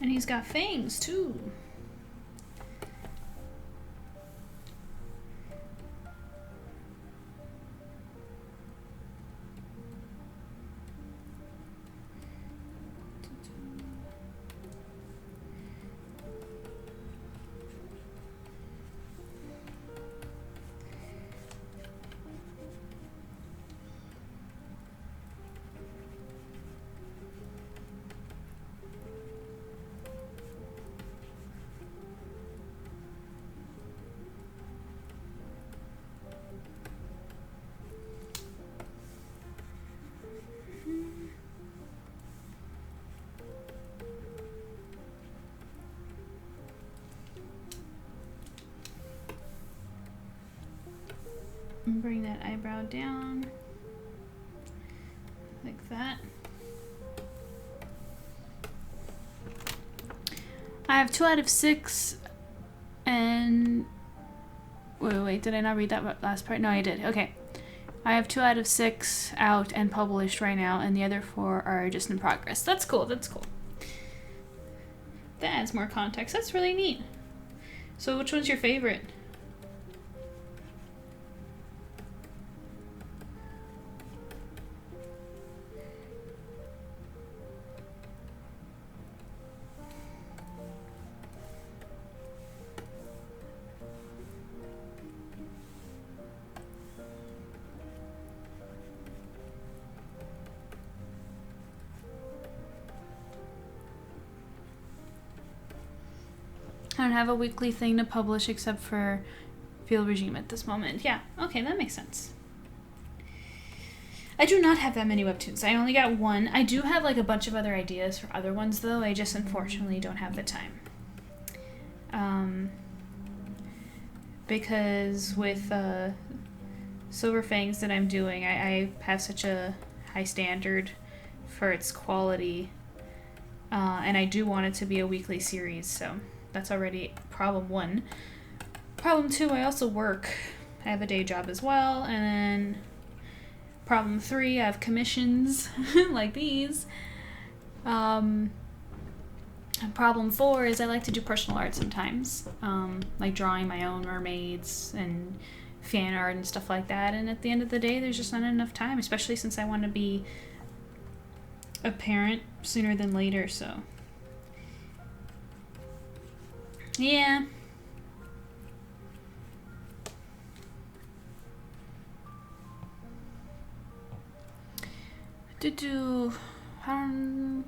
And he's got fangs too. Bring that eyebrow down. Like that. I have 2 out of 6 and... Wait, did I not read that last part? No, I did. Okay. I have 2 out of 6 out and published right now, and the other 4 are just in progress. That's cool, that's cool. That adds more context. That's really neat. So which one's your favorite? I don't have a weekly thing to publish except for Field Regime at this moment. Yeah, okay, that makes sense. I do not have that many webtoons. I only got 1. I do have like a bunch of other ideas for other ones though. I just unfortunately don't have the time. Because with Silver Fangs that I'm doing, I have such a high standard for its quality. And I do want it to be a weekly series, so that's already problem 1. Problem 2, I also work. I have a day job as well, and then problem 3, I have commissions like these. Problem 4 is I like to do personal art sometimes, like drawing my own mermaids and fan art and stuff like that, and at the end of the day there's just not enough time, especially since I want to be a parent sooner than later, so yeah.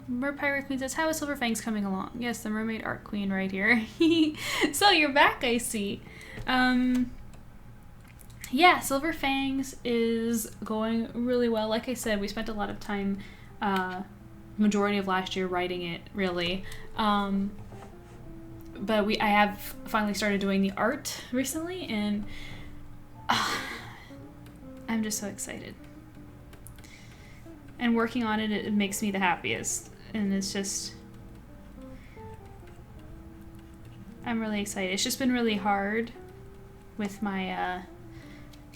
Mer Pirate Queen says, how is Silver Fangs coming along? Yes, the Mermaid Art Queen right here. So you're back, I see. Yeah, Silver Fangs is going really well. Like I said, we spent a lot of time, majority of last year writing it, really. But I have finally started doing the art recently, and I'm just so excited. And working on it, it makes me the happiest. And it's just... I'm really excited. It's just been really hard with my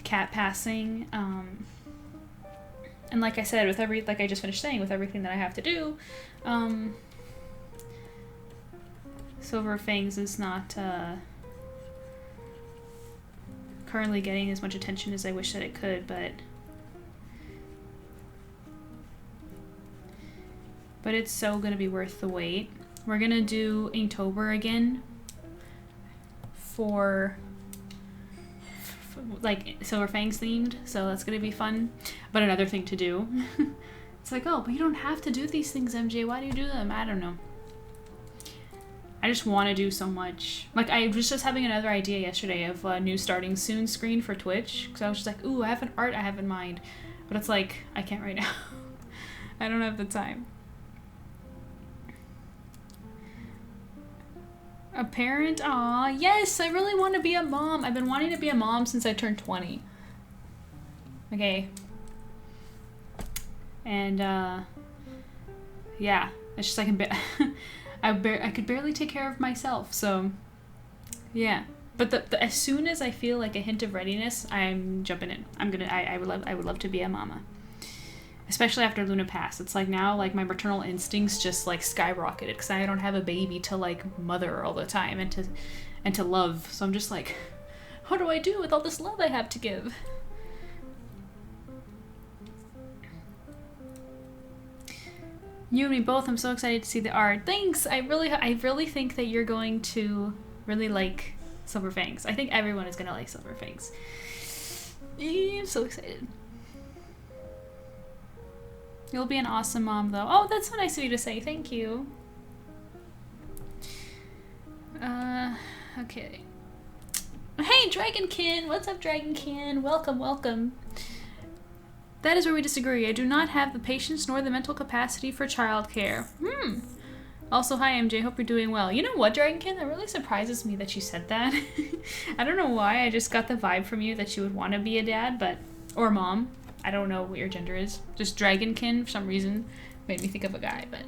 cat passing. And like I said, with like I just finished saying, with everything that I have to do, Silver Fangs is not currently getting as much attention as I wish that it could, but it's so gonna be worth the wait. We're gonna do Inktober again for like Silver Fangs themed, so that's gonna be fun. But another thing to do. It's like, oh, but you don't have to do these things, MJ. Why do you do them? I don't know. I just want to do so much. Like, I was just having another idea yesterday of a new starting soon screen for Twitch. Because I was just like, ooh, I have an art I have in mind. But it's like, I can't right now. I don't have the time. A parent? Aw, yes, I really want to be a mom. I've been wanting to be a mom since I turned 20. Okay. And, yeah. It's just like I could barely take care of myself, so yeah. But as soon as I feel like a hint of readiness, I'm jumping in. I would love to be a mama, especially after Luna passed. It's like now, like my maternal instincts just like skyrocketed because I don't have a baby to like mother all the time and to love. So I'm just like, what do I do with all this love I have to give? You and me both. I'm so excited to see the art. Thanks. I really think that you're going to really like Silver Fangs. I think everyone is gonna like Silver Fangs. I'm so excited. You'll be an awesome mom, though. Oh, that's so nice of you to say. Thank you. Okay. Hey, Dragonkin. What's up, Dragonkin? Welcome, welcome. That is where we disagree. I do not have the patience nor the mental capacity for childcare. Also, hi MJ, hope you're doing well. You know what, Dragonkin? That really surprises me that you said that. I don't know why, I just got the vibe from you that you would want to be a dad, but... Or mom. I don't know what your gender is. Just Dragonkin, for some reason, made me think of a guy, but...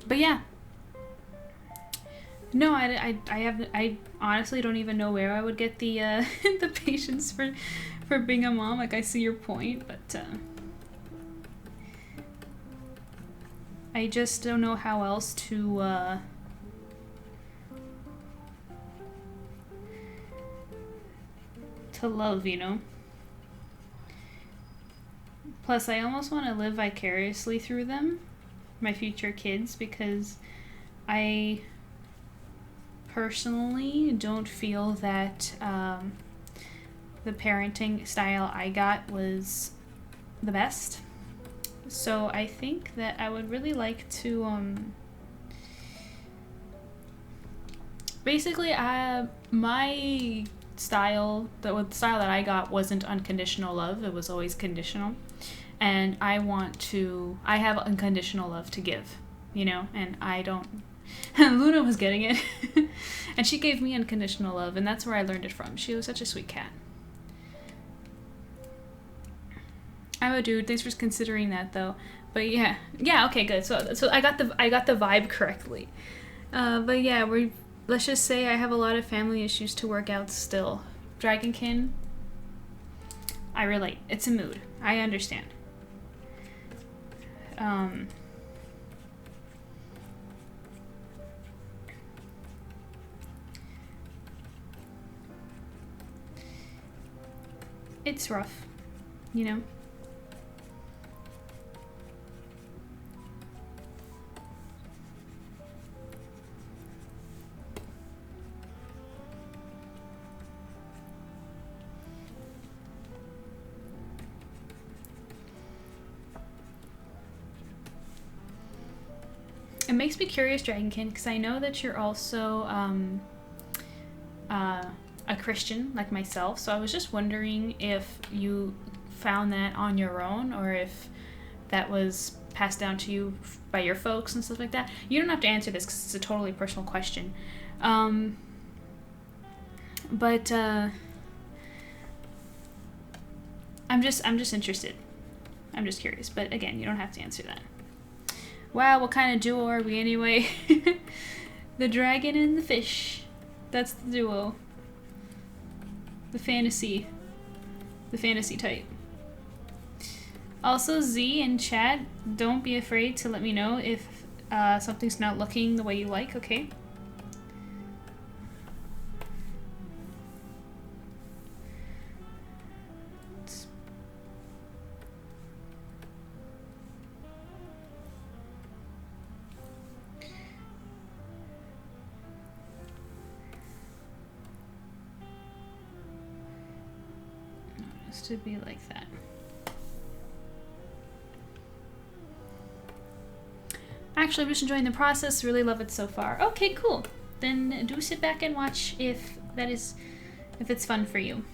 But yeah. No, I honestly don't even know where I would get the the patience for being a mom. Like, I see your point, but I just don't know how else to love, you know? Plus, I almost want to live vicariously through them, my future kids, because I personally don't feel that the parenting style I got was the best. So I think that I would really like to basically my style, the style that I got wasn't unconditional love, it was always conditional. And I have unconditional love to give, you know, and I don't. Luna was getting it. And she gave me unconditional love, and that's where I learned it from. She was such a sweet cat. I'm a dude. Thanks for considering that, though. But yeah, okay, good. So I got the vibe correctly. But yeah, let's just say I have a lot of family issues to work out still. Dragonkin, I relate. It's a mood. I understand. It's rough, you know? It makes me curious, Dragonkin, because I know that you're also a Christian like myself, so I was just wondering if you found that on your own or if that was passed down to you by your folks and stuff like that. You don't have to answer this because it's a totally personal question. But I'm just interested. I'm just curious, but again, you don't have to answer that. Wow, what kind of duo are we anyway? The dragon and the fish. That's the duo. The fantasy type. Also, Z in chat, don't be afraid to let me know if something's not looking the way you like, okay? To be like that. Actually, I'm just enjoying the process. Really love it so far. Okay, cool. Then do sit back and watch if it's fun for you.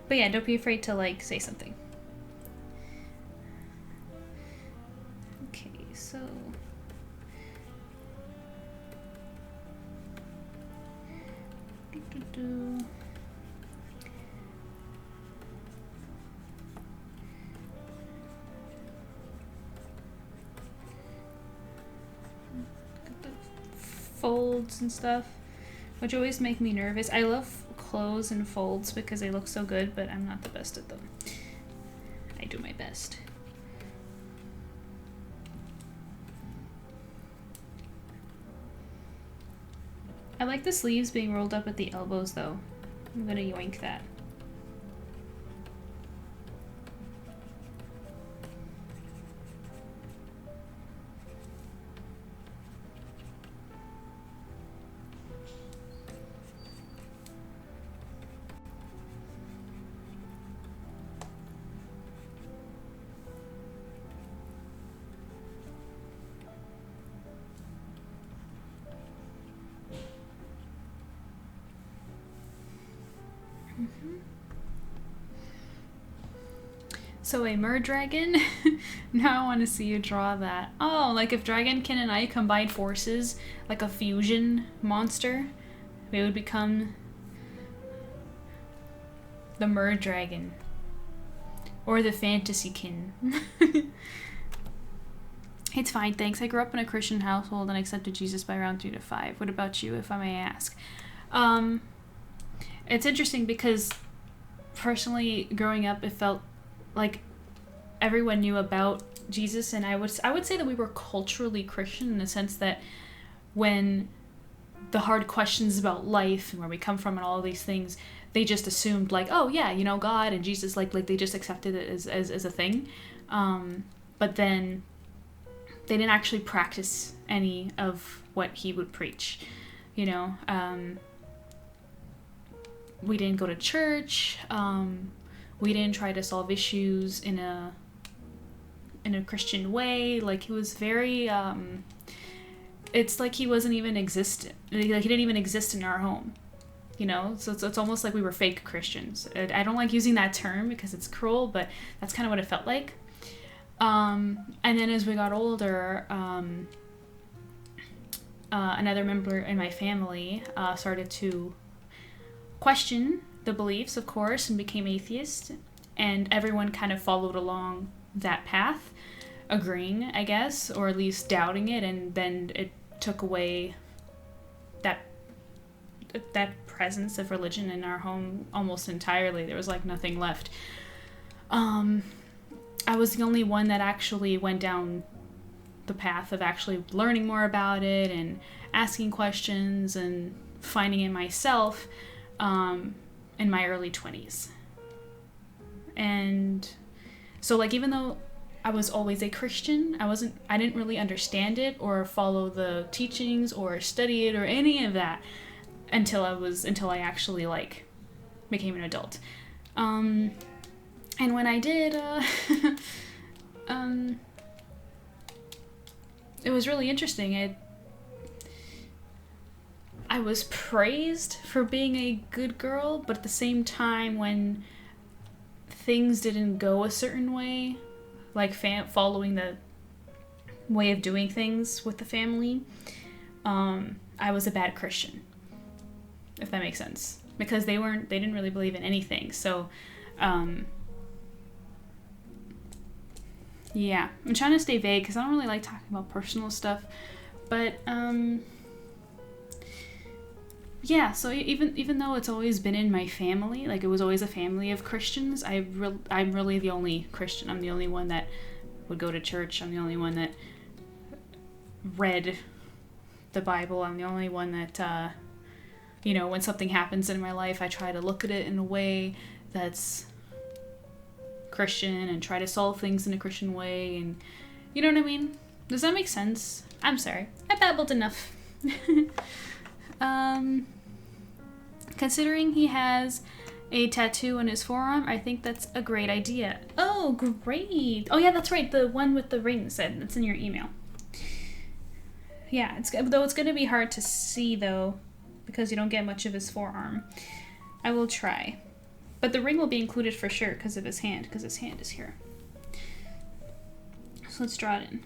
But yeah, don't be afraid to like say something. Okay, so folds and stuff, which always make me nervous. I love clothes and folds because they look so good, but I'm not the best at them. I do my best. I like the sleeves being rolled up at the elbows though. I'm gonna yoink that. So a mer-dragon? Now I want to see you draw that. Oh, like if Dragonkin and I combined forces, like a fusion monster, we would become the mer-dragon. Or the fantasykin. It's fine, thanks. I grew up in a Christian household and accepted Jesus by around 3 to 5. What about you, if I may ask? It's interesting because personally, growing up, it felt like everyone knew about Jesus, and I would say that we were culturally Christian in the sense that when the hard questions about life and where we come from and all of these things, they just assumed like, oh yeah, you know, God and Jesus, like they just accepted it as a thing. But then they didn't actually practice any of what he would preach, you know. We didn't go to church. We didn't try to solve issues in a Christian way. Like, he was very, it's like he wasn't even existent. Like, he didn't even exist in our home, you know? So it's almost like we were fake Christians. I don't like using that term because it's cruel, but that's kind of what it felt like. And then as we got older, another member in my family started to question the beliefs, of course, and became atheist, and everyone kind of followed along that path, agreeing, I guess, or at least doubting it, and then it took away that presence of religion in our home almost entirely. There was like nothing left. I was the only one that actually went down the path of actually learning more about it and asking questions and finding it myself in my early 20s. And so, like, even though I was always a Christian, I didn't really understand it or follow the teachings or study it or any of that until I actually, like, became an adult. And when I did, it was really interesting. I was praised for being a good girl, but at the same time, when things didn't go a certain way, like following the way of doing things with the family, I was a bad Christian, if that makes sense, because they didn't really believe in anything. So, yeah, I'm trying to stay vague because I don't really like talking about personal stuff, but, yeah, so even though it's always been in my family, like it was always a family of Christians, I'm really the only Christian. I'm the only one that would go to church. I'm the only one that read the Bible. I'm the only one that, you know, when something happens in my life, I try to look at it in a way that's Christian and try to solve things in a Christian way. And you know what I mean? Does that make sense? I'm sorry. I babbled enough. Considering he has a tattoo on his forearm, I think that's a great idea. Oh, great. Oh, yeah, that's right. The one with the rings that's in your email. Yeah, it's going to be hard to see, though, because you don't get much of his forearm. I will try. But the ring will be included for sure because of his hand, because his hand is here. So let's draw it in.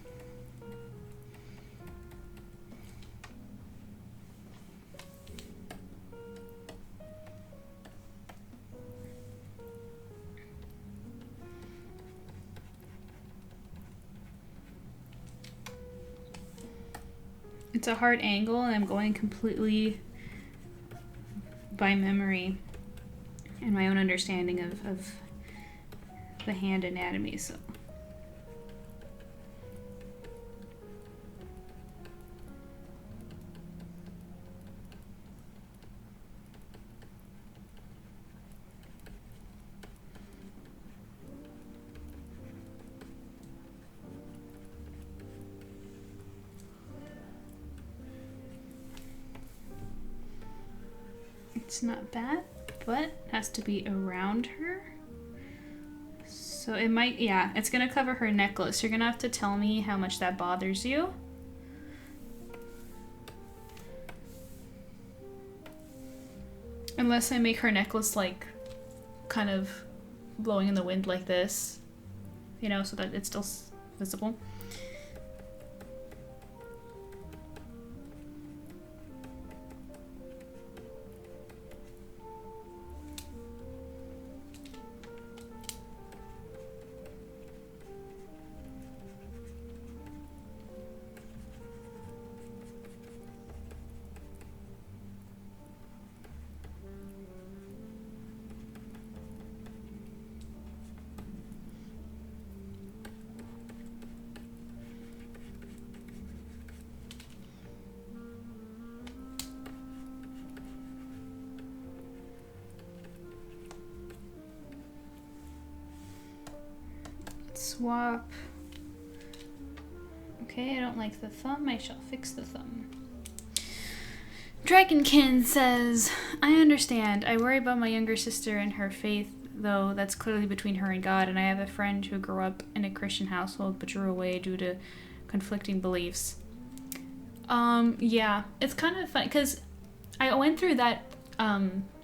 It's a hard angle, and I'm going completely by memory and my own understanding of the hand anatomy, so. It's not bad, but has to be around her. So it might, yeah, it's gonna cover her necklace. You're gonna have to tell me how much that bothers you. Unless I make her necklace like kind of blowing in the wind like this. you know, so that it's still visible. Swap. Okay, I don't like the thumb. I shall fix the thumb. Dragonkin says, I understand. I worry about my younger sister and her faith, though that's clearly between her and God, and I have a friend who grew up in a Christian household but drew away due to conflicting beliefs. Yeah, it's kind of fun, because I went through that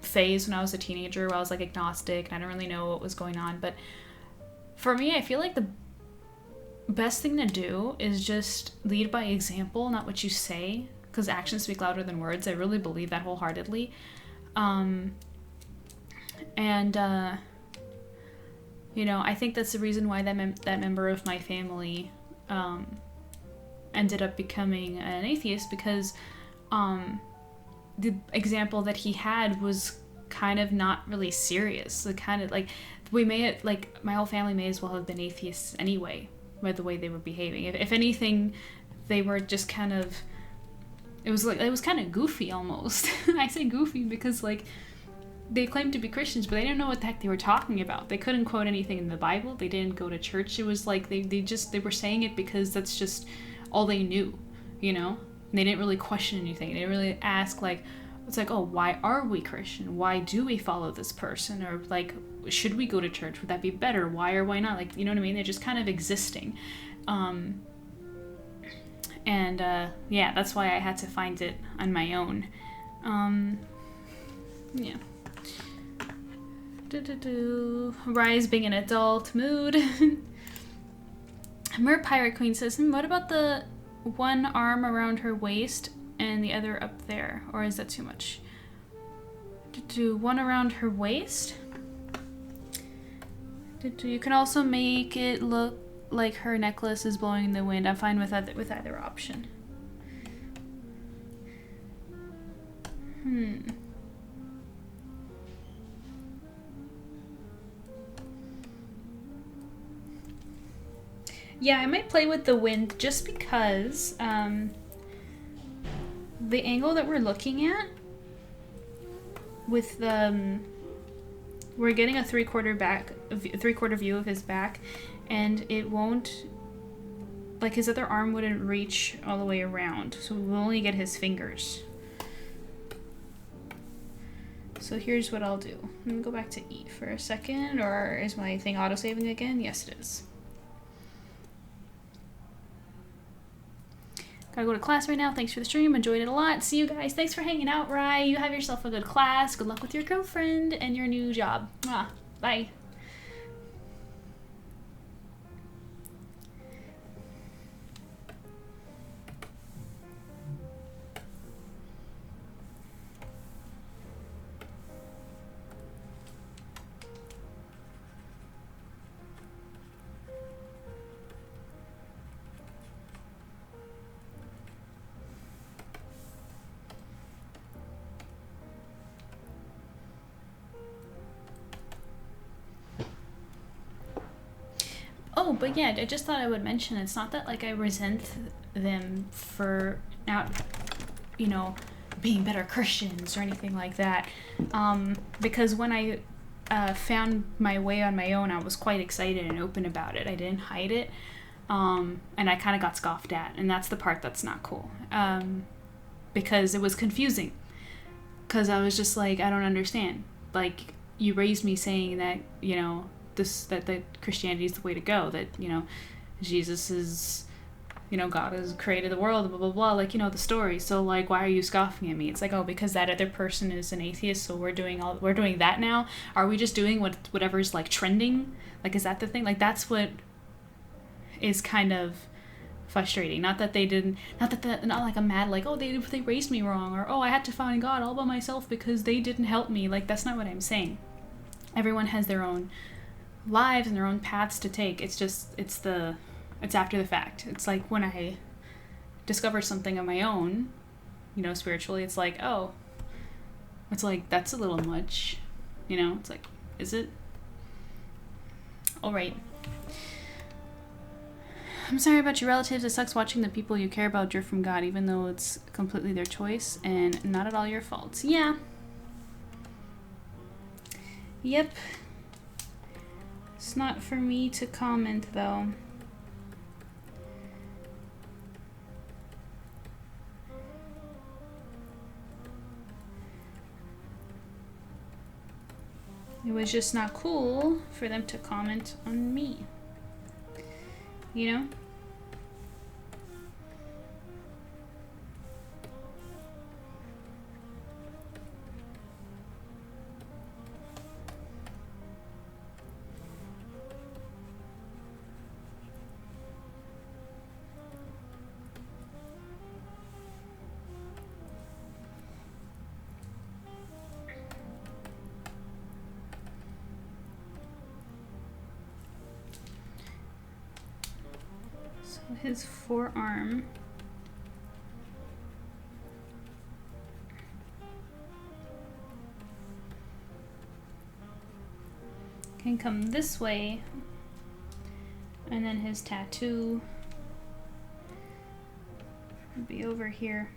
phase when I was a teenager where I was like agnostic and I didn't really know what was going on, but for me, I feel like the best thing to do is just lead by example, not what you say, because actions speak louder than words. I really believe that wholeheartedly. You know, I think that's the reason why that member of my family ended up becoming an atheist, because the example that he had was kind of not really serious. The kind of like my whole family may as well have been atheists anyway by the way they were behaving. If anything, they were just kind of, it was kind of goofy almost. I say goofy because like they claimed to be Christians, but they didn't know what the heck they were talking about. They couldn't quote anything in the Bible. They didn't go to church. It was like they were saying it because that's just all they knew, you know? And they didn't really question anything. They didn't really ask like, it's like, oh, why are we Christian? Why do we follow this person? Or like, should we go to church? Would that be better? Why or why not? Like, you know what I mean? They're just kind of existing. Yeah, that's why I had to find it on my own. Yeah. Rise being an adult mood. Mer Pirate Queen says, what about the one arm around her waist and the other up there? Or is that too much? One around her waist? You can also make it look like her necklace is blowing in the wind. I'm fine with either option. Yeah, I might play with the wind just because the angle that we're looking at with the we're getting a three-quarter view of his back, and it won't, like his other arm wouldn't reach all the way around, so we'll only get his fingers. So here's what I'll do. I'm gonna go back to E for a second, or is my thing auto-saving again? Yes, it is. Gotta go to class right now. Thanks for the stream. Enjoyed it a lot. See you guys. Thanks for hanging out, Rye. You have yourself a good class. Good luck with your girlfriend and your new job. Bye. Oh, but yeah, I just thought I would mention, it's not that like I resent them for not, you know, being better Christians or anything like that. Because when I found my way on my own, I was quite excited and open about it. I didn't hide it. And I kind of got scoffed at, and that's the part that's not cool. Because it was confusing. Because I was just like, I don't understand. Like, you raised me saying that, you know, that Christianity is the way to go, that, you know, Jesus is, you know, God has created the world, blah, blah, blah, like, you know, the story. So, like, why are you scoffing at me? It's like, oh, because that other person is an atheist, so we're doing that now? Are we just doing whatever's, like, trending? Like, is that the thing? Like, that's what is kind of frustrating. Not that they didn't, not like I'm mad, like, oh, they raised me wrong, or oh, I had to find God all by myself because they didn't help me. Like, that's not what I'm saying. Everyone has their own lives and their own paths to take. It's just, it's after the fact. It's like when I discover something on my own, you know, spiritually, it's like, oh, it's like, that's a little much, you know, it's like, is it? All right. I'm sorry about your relatives. It sucks watching the people you care about drift from God, even though it's completely their choice and not at all your fault. Yeah. Yep. It's not for me to comment, though. It was just not cool for them to comment on me. You know? His forearm can come this way, and then his tattoo would be over here.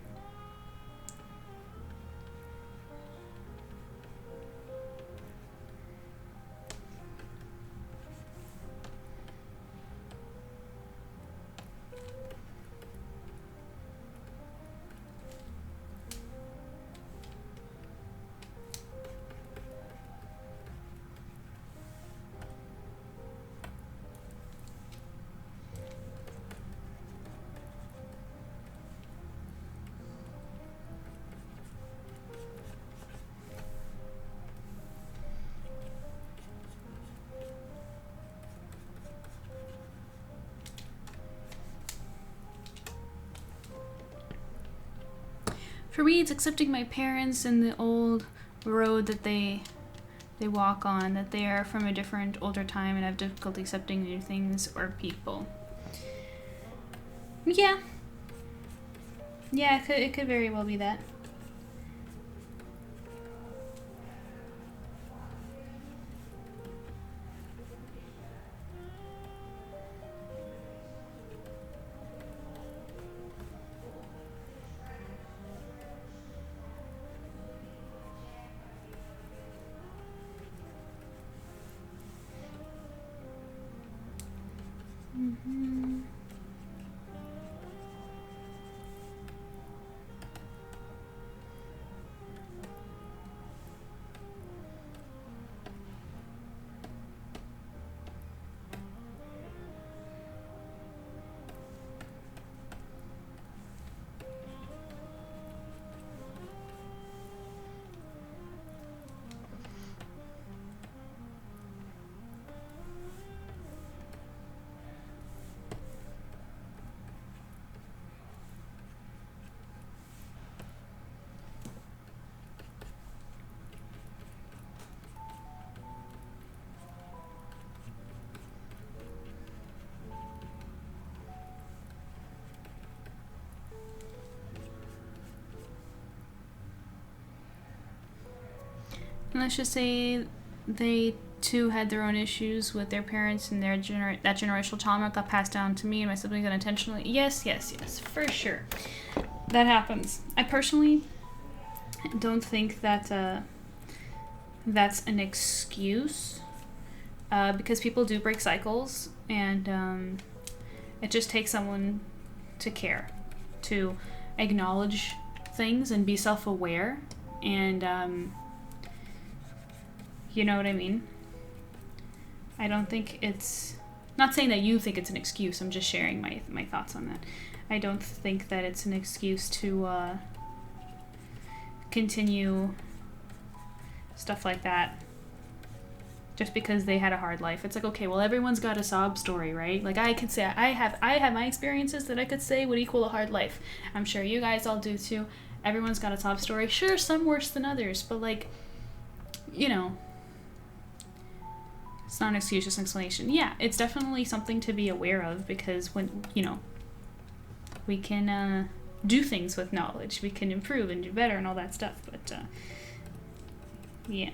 For me, it's accepting my parents and the old road that they walk on, that they are from a different, older time and have difficulty accepting new things or people. Yeah. Yeah, it could very well be that. Mm-hmm. And let's just say they too had their own issues with their parents and their that generational trauma got passed down to me and my siblings unintentionally. Yes, for sure. That happens. I personally don't think that that's an excuse because people do break cycles, and it just takes someone to care, to acknowledge things and be self-aware, and you know what I mean? I don't think it's... Not saying that you think it's an excuse. I'm just sharing my thoughts on that. I don't think that it's an excuse to continue stuff like that just because they had a hard life. It's like, okay, well, everyone's got a sob story, right? Like, I could say I have my experiences that I could say would equal a hard life. I'm sure you guys all do too. Everyone's got a sob story. Sure, some worse than others, but like, you know, it's not an excuse, just an explanation. Yeah, it's definitely something to be aware of, because when, you know, we can do things with knowledge. We can improve and do better and all that stuff, but yeah.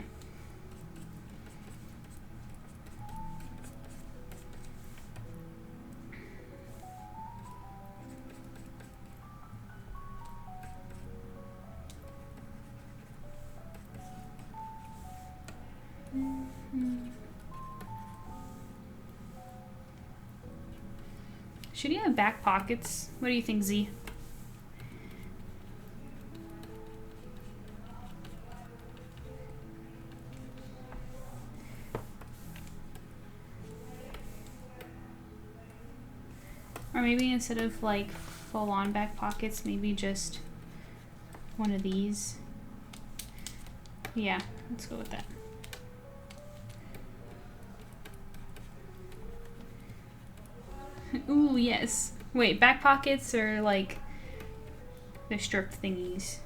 Should he have back pockets? What do you think, Z? Or maybe instead of like full-on back pockets, maybe just one of these. Yeah, let's go with that. Ooh, yes. Wait, back pockets or like the stripped thingies?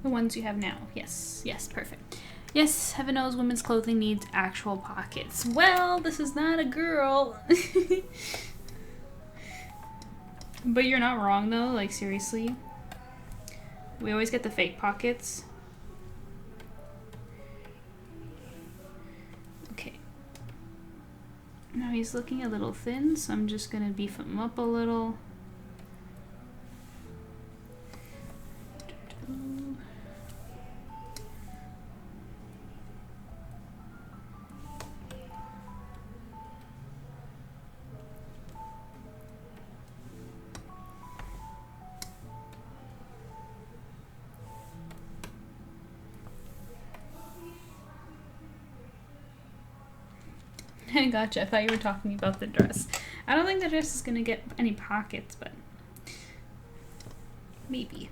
The ones you have now. Yes, yes, perfect. Yes, heaven knows women's clothing needs actual pockets. Well, this is not a girl. But you're not wrong though, like seriously. We always get the fake pockets. Okay. Now he's looking a little thin, so I'm just gonna beef him up a little. Gotcha, I thought you were talking about the dress. I don't think the dress is gonna get any pockets, but maybe.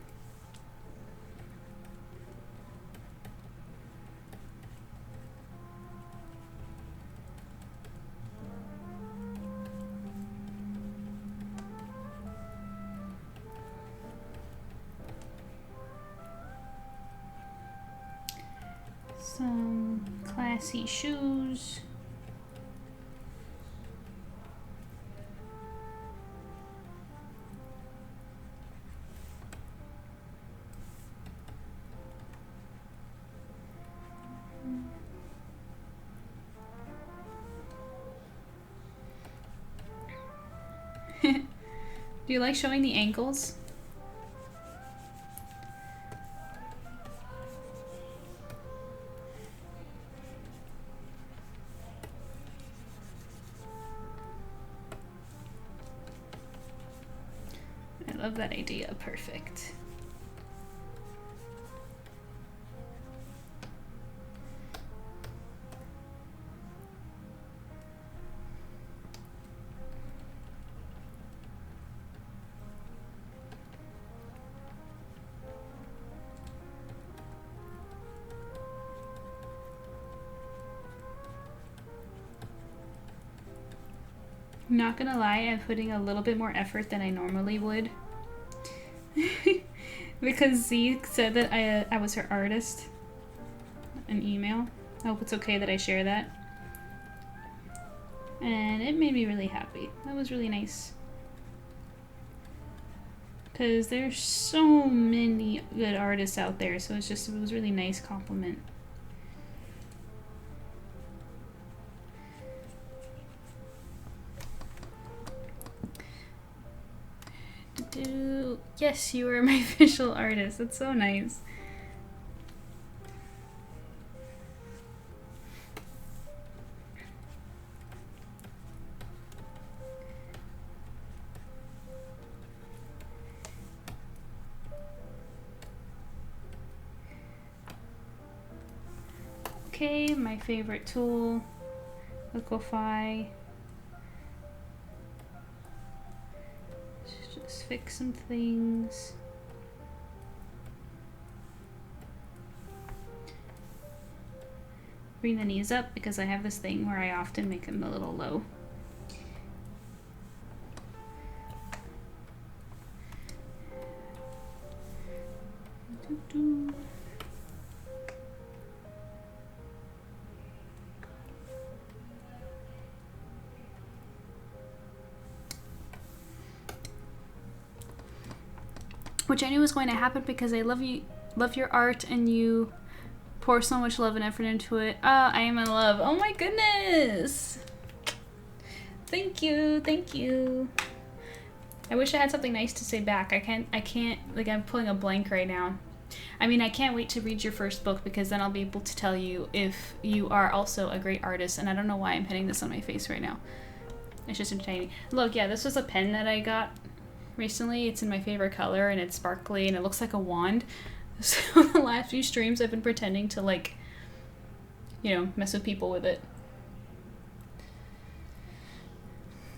Some classy shoes. Do you like showing the ankles? I love that idea. Perfect. Not gonna lie, I'm putting a little bit more effort than I normally would. Because Z said that I was her artist. An email. I hope it's okay that I share that. And it made me really happy. That was really nice. Because there's so many good artists out there, so it was a really nice compliment. Yes, you are my official artist. That's so nice. Okay, my favorite tool, Liquify. Just fix some things. Bring the knees up because I have this thing where I often make them a little low. Which I knew was going to happen because I love your art, and you pour so much love and effort into it. I am in love. Oh my goodness. Thank you, thank you. I wish I had something nice to say back. I can't, like, I'm pulling a blank right now. I mean, I can't wait to read your first book because then I'll be able to tell you if you are also a great artist, and I don't know why I'm hitting this on my face right now. It's just entertaining. Look, yeah, this was a pen that I got recently. It's in my favorite color and it's sparkly and it looks like a wand. So the last few streams I've been pretending to, like, you know, mess with people with it.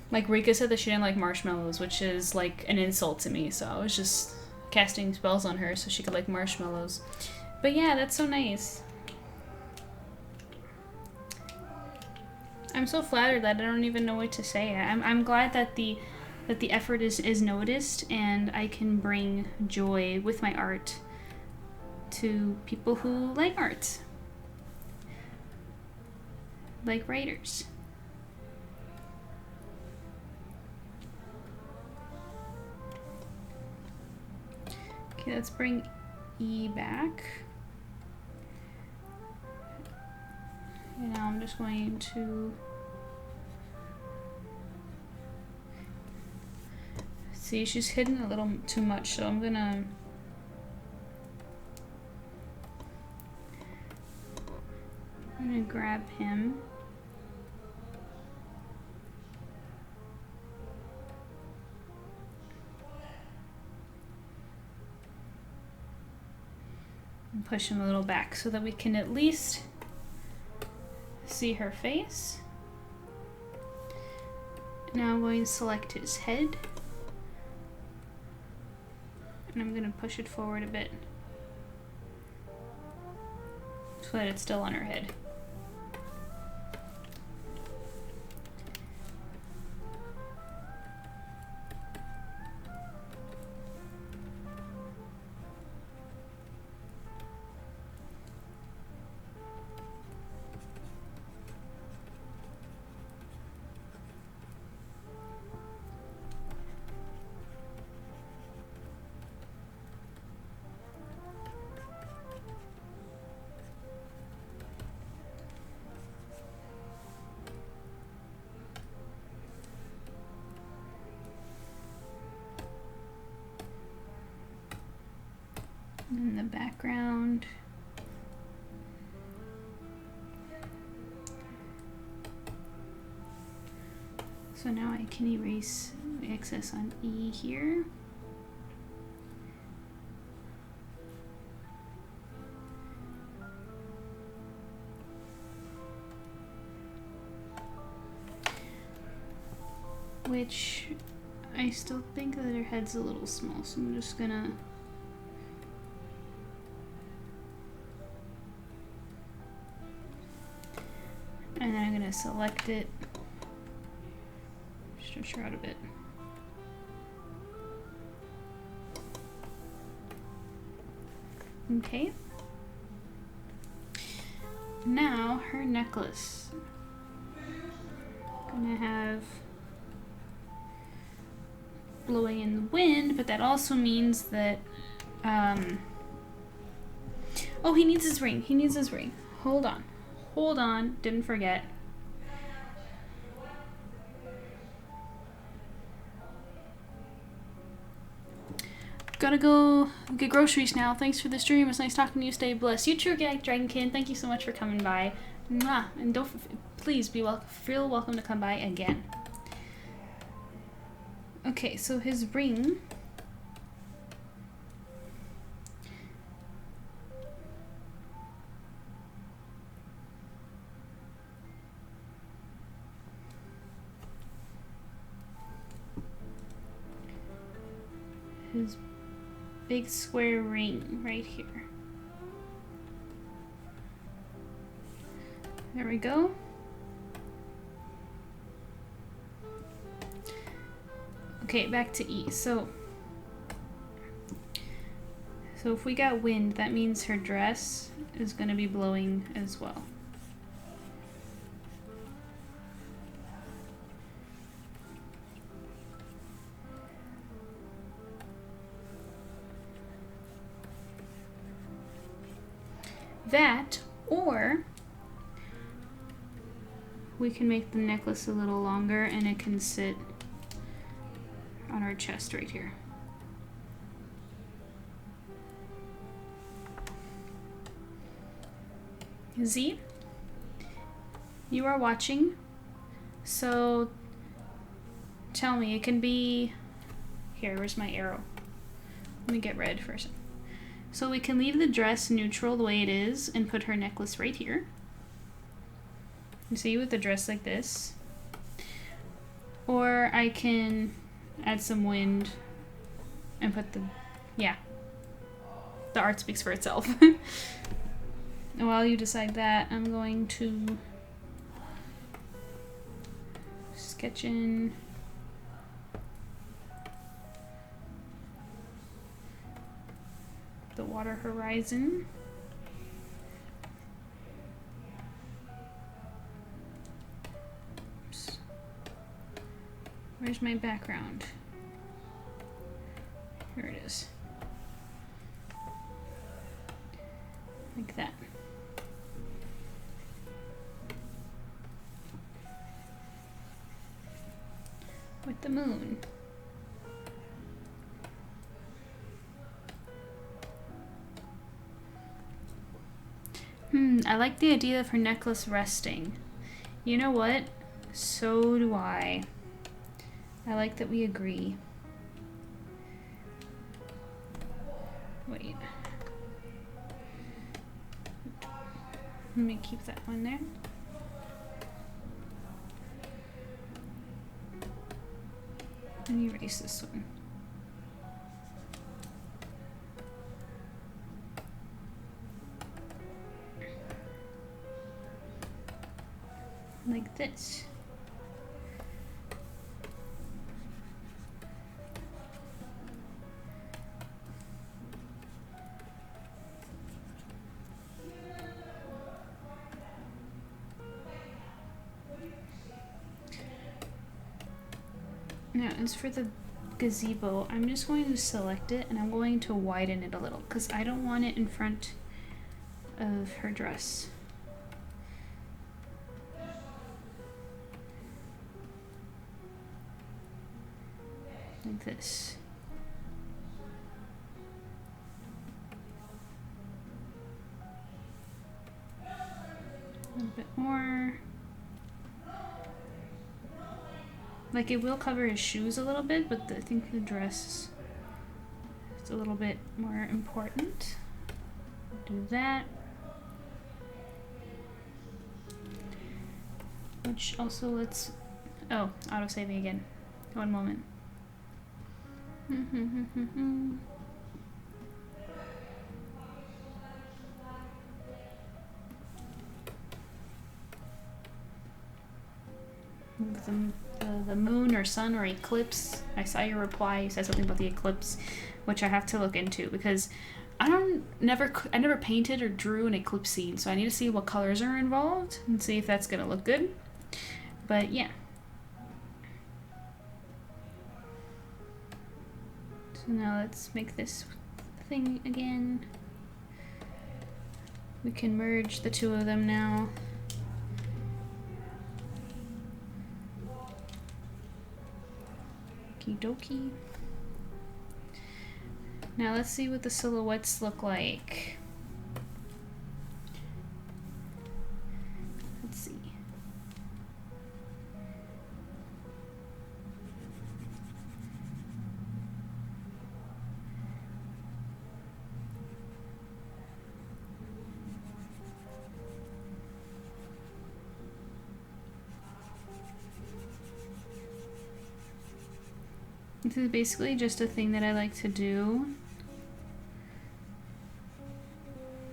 Like Rika said that she didn't like marshmallows, which is like an insult to me, so I was just casting spells on her so she could like marshmallows. But yeah, that's so nice. I'm so flattered that I don't even know what to say. I'm glad that the effort is noticed and I can bring joy with my art to people who like art. Like writers. Okay, let's bring E back. And now I'm just going to see, she's hidden a little too much, so I'm gonna grab him. And push him a little back so that we can at least see her face. Now I'm going to select his head. And I'm going to push it forward a bit so that it's still on her head. In the background. So now I can erase the excess on E here. Which I still think that her head's a little small, so I'm just gonna and then I'm gonna select it, stretch her out a bit. Okay. Now her necklace. Gonna have blowing in the wind, but that also means that oh, he needs his ring. He needs his ring. Hold on. Hold on, didn't forget. Gotta go get groceries now. Thanks for the stream. It's nice talking to you. Stay blessed. You too, Dragonkin. Thank you so much for coming by. Mwah. And please feel welcome to come by again. Okay, so his ring. His big square ring right here. There we go. Okay, back to E. So if we got wind, that means her dress is going to be blowing as well. That, or we can make the necklace a little longer and it can sit on our chest right here. Z, you are watching, so tell me, it can be, here, where's my arrow? Let me get red first. So we can leave the dress neutral the way it is and put her necklace right here. You see, with the dress like this. Or I can add some wind and put the, yeah. The art speaks for itself. And while you decide that, I'm going to sketch in the water horizon. Oops. Where's my background? Here it is. Like that. With the moon. I like the idea of her necklace resting. You know what? So do I. I like that we agree. Wait. Let me keep that one there. Let me erase this one. Like this. Now, as for the gazebo, I'm just going to select it and I'm going to widen it a little because I don't want it in front of her dress. Like this. A little bit more. Like, it will cover his shoes a little bit, but I think the dress is a little bit more important. Do that. Which also lets... Oh, auto-saving again. One moment. The moon or sun or eclipse. I saw your reply. You said something about the eclipse, which I have to look into because I never painted or drew an eclipse scene, so I need to see what colors are involved and see if that's gonna look good. But yeah. So now let's make this thing again. We can merge the two of them now. Okie dokie. Now let's see what the silhouettes look like. Let's see. This is basically just a thing that I like to do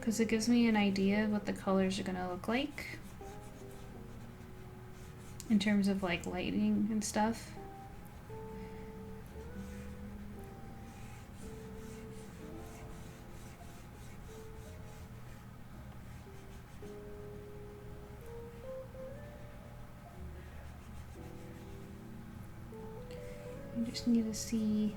because it gives me an idea of what the colors are gonna look like in terms of like lighting and stuff. I just need to see,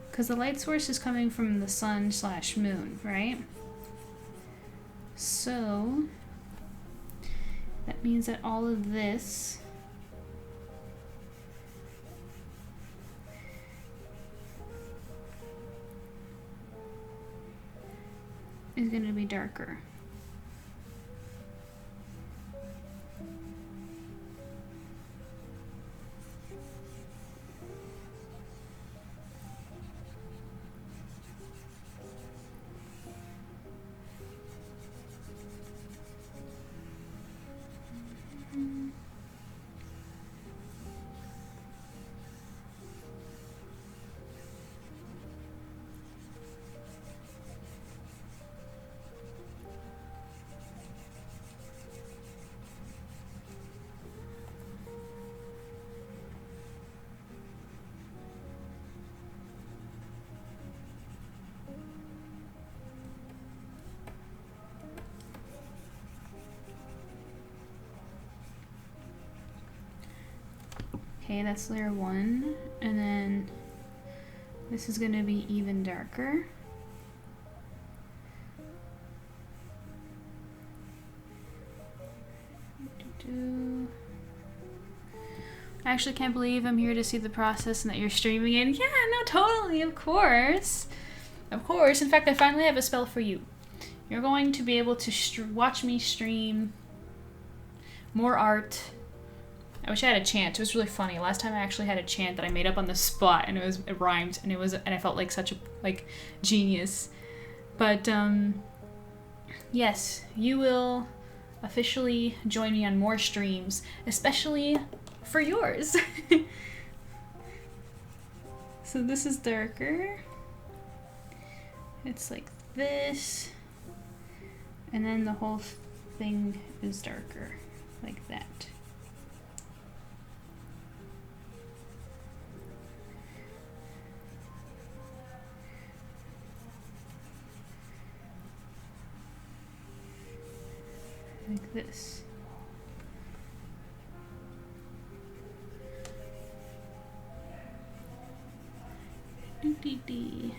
because the light source is coming from the sun / moon, right? So that means that all of this is going to be darker. Okay, that's layer 1, and then this is going to be even darker. I actually can't believe I'm here to see the process and that you're streaming it. Yeah, no, totally, of course. Of course. In fact, I finally have a spell for you. You're going to be able to watch me stream more art. I wish I had a chant. It was really funny. Last time I actually had a chant that I made up on the spot, and it rhymed, and I felt like such a genius. But yes, you will officially join me on more streams, especially for yours. So this is darker. It's like this, and then the whole thing is darker, like that. Like this. Doo-dee-dee.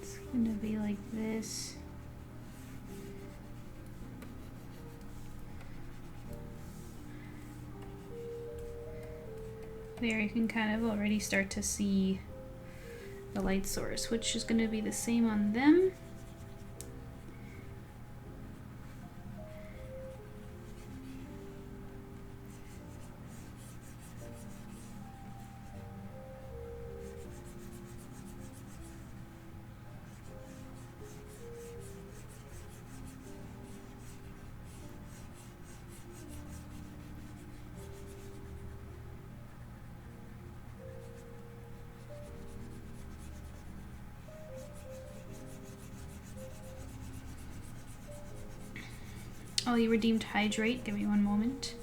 It's gonna be like this. There you can kind of already start to see the light source, which is going to be the same on them. Oh, you redeemed hydrate. Give me one moment.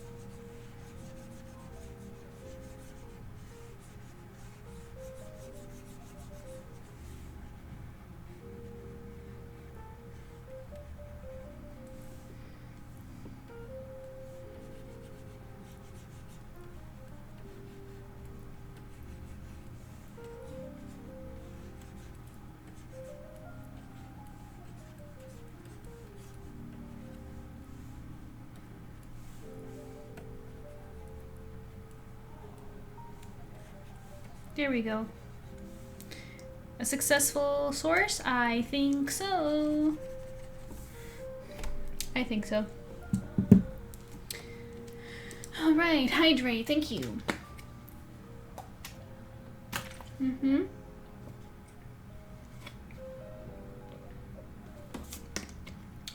Here we go. A successful source? I think so. I think so. Alright, hydrate, thank you. Mm-hmm.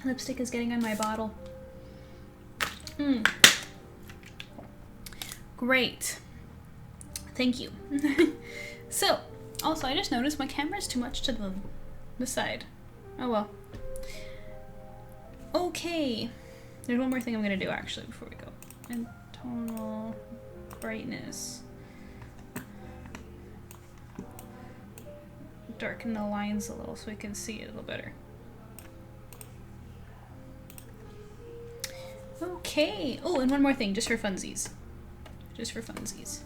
Lipstick is getting on my bottle. Great. Thank you. So, also, I just noticed my camera's too much to the side. Oh well. Okay. There's one more thing I'm gonna do actually before we go. And tonal brightness. Darken the lines a little so we can see it a little better. Okay. Oh, and one more thing, just for funsies. Just for funsies.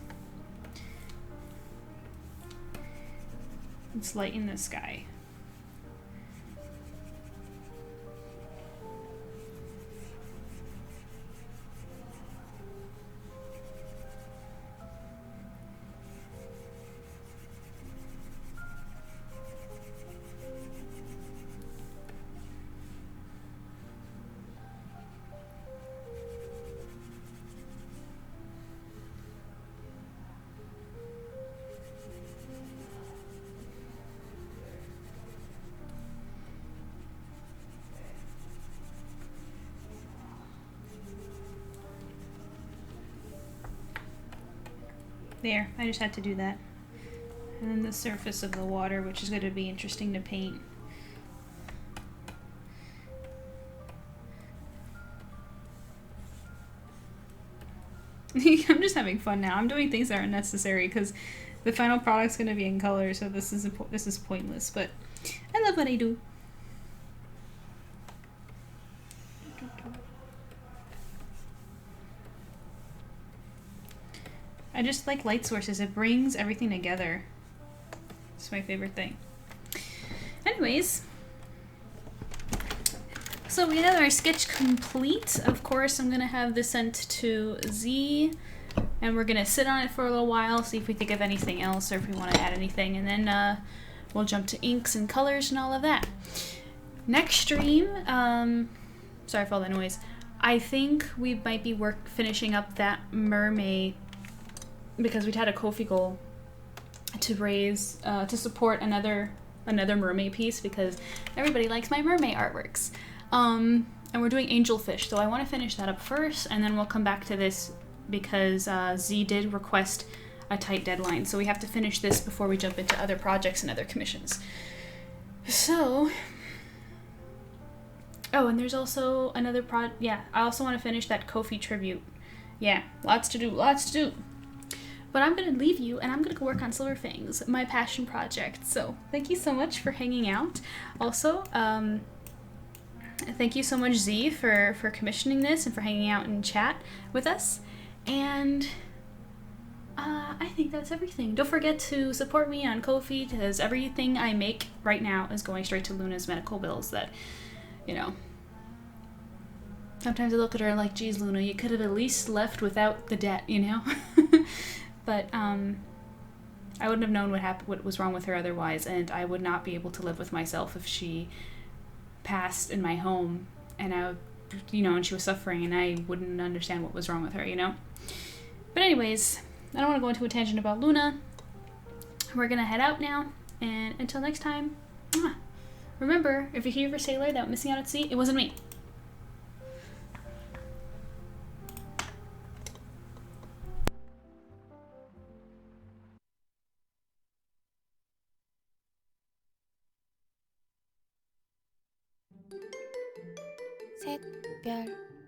Let's lighten the sky. There, I just had to do that. And then the surface of the water, which is going to be interesting to paint. I'm just having fun now. I'm doing things that aren't necessary because the final product's going to be in color, so this is pointless. But I love what I do. I just like light sources. It brings everything together. It's my favorite thing. Anyways, so we have our sketch complete. Of course, I'm gonna have this sent to Z, and we're gonna sit on it for a little while, see if we think of anything else or if we want to add anything, and then we'll jump to inks and colors and all of that. Next stream, sorry for all the noise. I think we might be finishing up that mermaid, because we'd had a Ko-fi goal to raise, to support another mermaid piece because everybody likes my mermaid artworks. And we're doing angelfish, so I want to finish that up first, and then we'll come back to this because Z did request a tight deadline, so we have to finish this before we jump into other projects and other commissions. So, oh, and there's also another yeah, I also want to finish that Ko-fi tribute. Yeah, lots to do, lots to do. But I'm going to leave you, and I'm going to go work on Silver Fangs, my passion project. So thank you so much for hanging out. Also, thank you so much, Z, for commissioning this and for hanging out and chat with us. And I think that's everything. Don't forget to support me on Ko-fi, because everything I make right now is going straight to Luna's medical bills that, you know. Sometimes I look at her like, geez, Luna, you could have at least left without the debt, you know? But I wouldn't have known what was wrong with her otherwise, and I would not be able to live with myself if she passed in my home, and and she was suffering, and I wouldn't understand what was wrong with her, you know? But anyways, I don't want to go into a tangent about Luna. We're gonna head out now, and until next time, remember, if you're here for Sailor that went missing out at sea, it wasn't me. 셋별